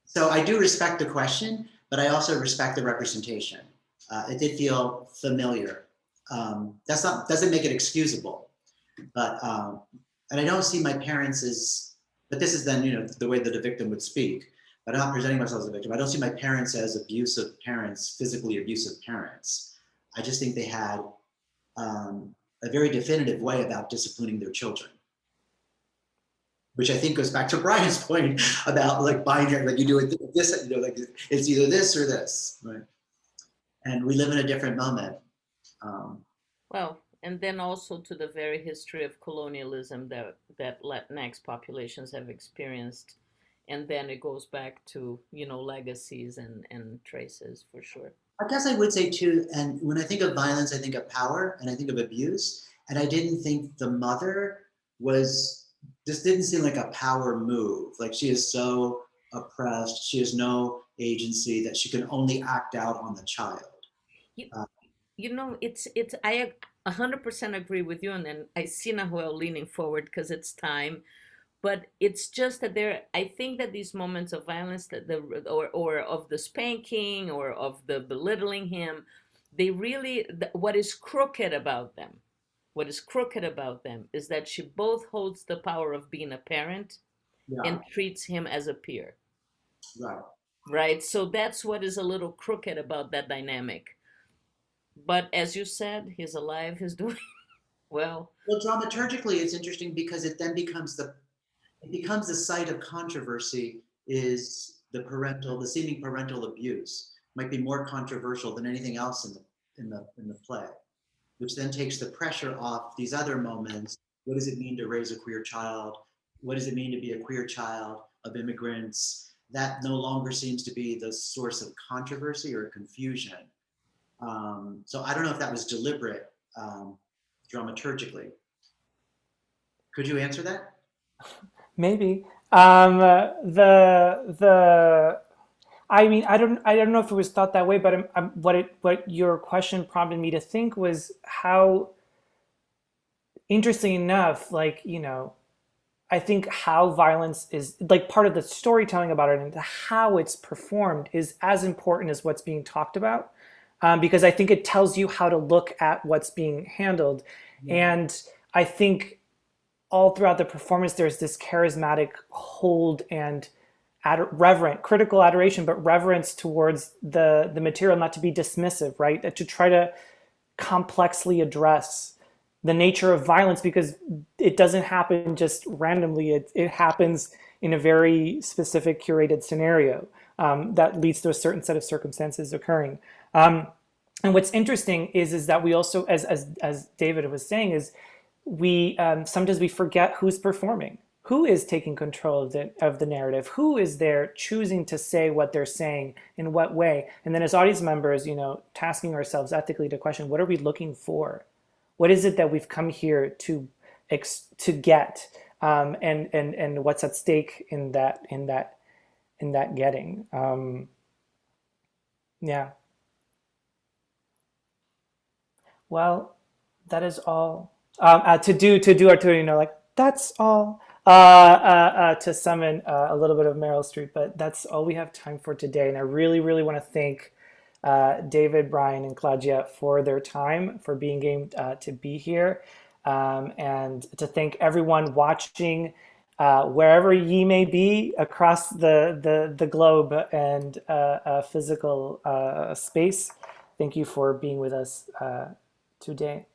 So I do respect the question, but I also respect the representation. It did feel familiar. That's not, doesn't make it excusable, but, and I don't see my parents as, but this is then, you know, the way that a victim would speak, but I'm not presenting myself as a victim. I don't see my parents as abusive parents, physically abusive parents. I just think they had a very definitive way about disciplining their children, which I think goes back to Brian's point about like binary, like you do it this, you know, like it's either this or this, right? And we live in a different moment. Well, and then also to the very history of colonialism that Latinx populations have experienced. And then it goes back to, you know, legacies and traces for sure. I guess I would say too, and when I think of violence, I think of power and I think of abuse. And I didn't think the mother was, this didn't seem like a power move. Like she is so oppressed, she has no agency, that she can only act out on the child. You know, I 100% agree with you. And then I see Nahuel leaning forward because it's time. But it's just that I think that these moments of violence, or of the spanking or of the belittling him, they really, what is crooked about them is that she both holds the power of being a parent and treats him as a peer. Right. Right. So that's what is a little crooked about that dynamic. But as you said, he's alive, he's doing well. Well, dramaturgically, it's interesting because it then becomes the site of controversy, is the seeming parental abuse might be more controversial than anything else in the play, which then takes the pressure off these other moments. What does it mean to raise a queer child? What does it mean to be a queer child of immigrants? That no longer seems to be the source of controversy or confusion. So I don't know if that was deliberate dramaturgically. Could you answer that? Maybe. I mean, I don't know if it was thought that way, but what your question prompted me to think was how, interesting enough, like, you know, I think how violence is like part of the storytelling about it and how it's performed is as important as what's being talked about, because I think it tells you how to look at what's being handled. And I think all throughout the performance, there's this charismatic hold and reverent, critical adoration, but reverence towards the material, not to be dismissive, right? To try to complexly address the nature of violence, because it doesn't happen just randomly. It happens in a very specific curated scenario that leads to a certain set of circumstances occurring. And what's interesting is that we also, as David was saying, is we sometimes we forget who's performing, who is taking control of the narrative, who is there choosing to say what they're saying, in what way. And then as audience members, you know, tasking ourselves ethically to question, what are we looking for? What is it that we've come here to get, and what's at stake in that getting? Yeah. Well, that is all. To do our tour, you know, like that's all. To summon a little bit of Meryl Streep, but that's all we have time for today. And I really, really want to thank David, Brian, and Cláudia for their time, for being game to be here, and to thank everyone watching wherever ye may be across the globe and physical space. Thank you for being with us today.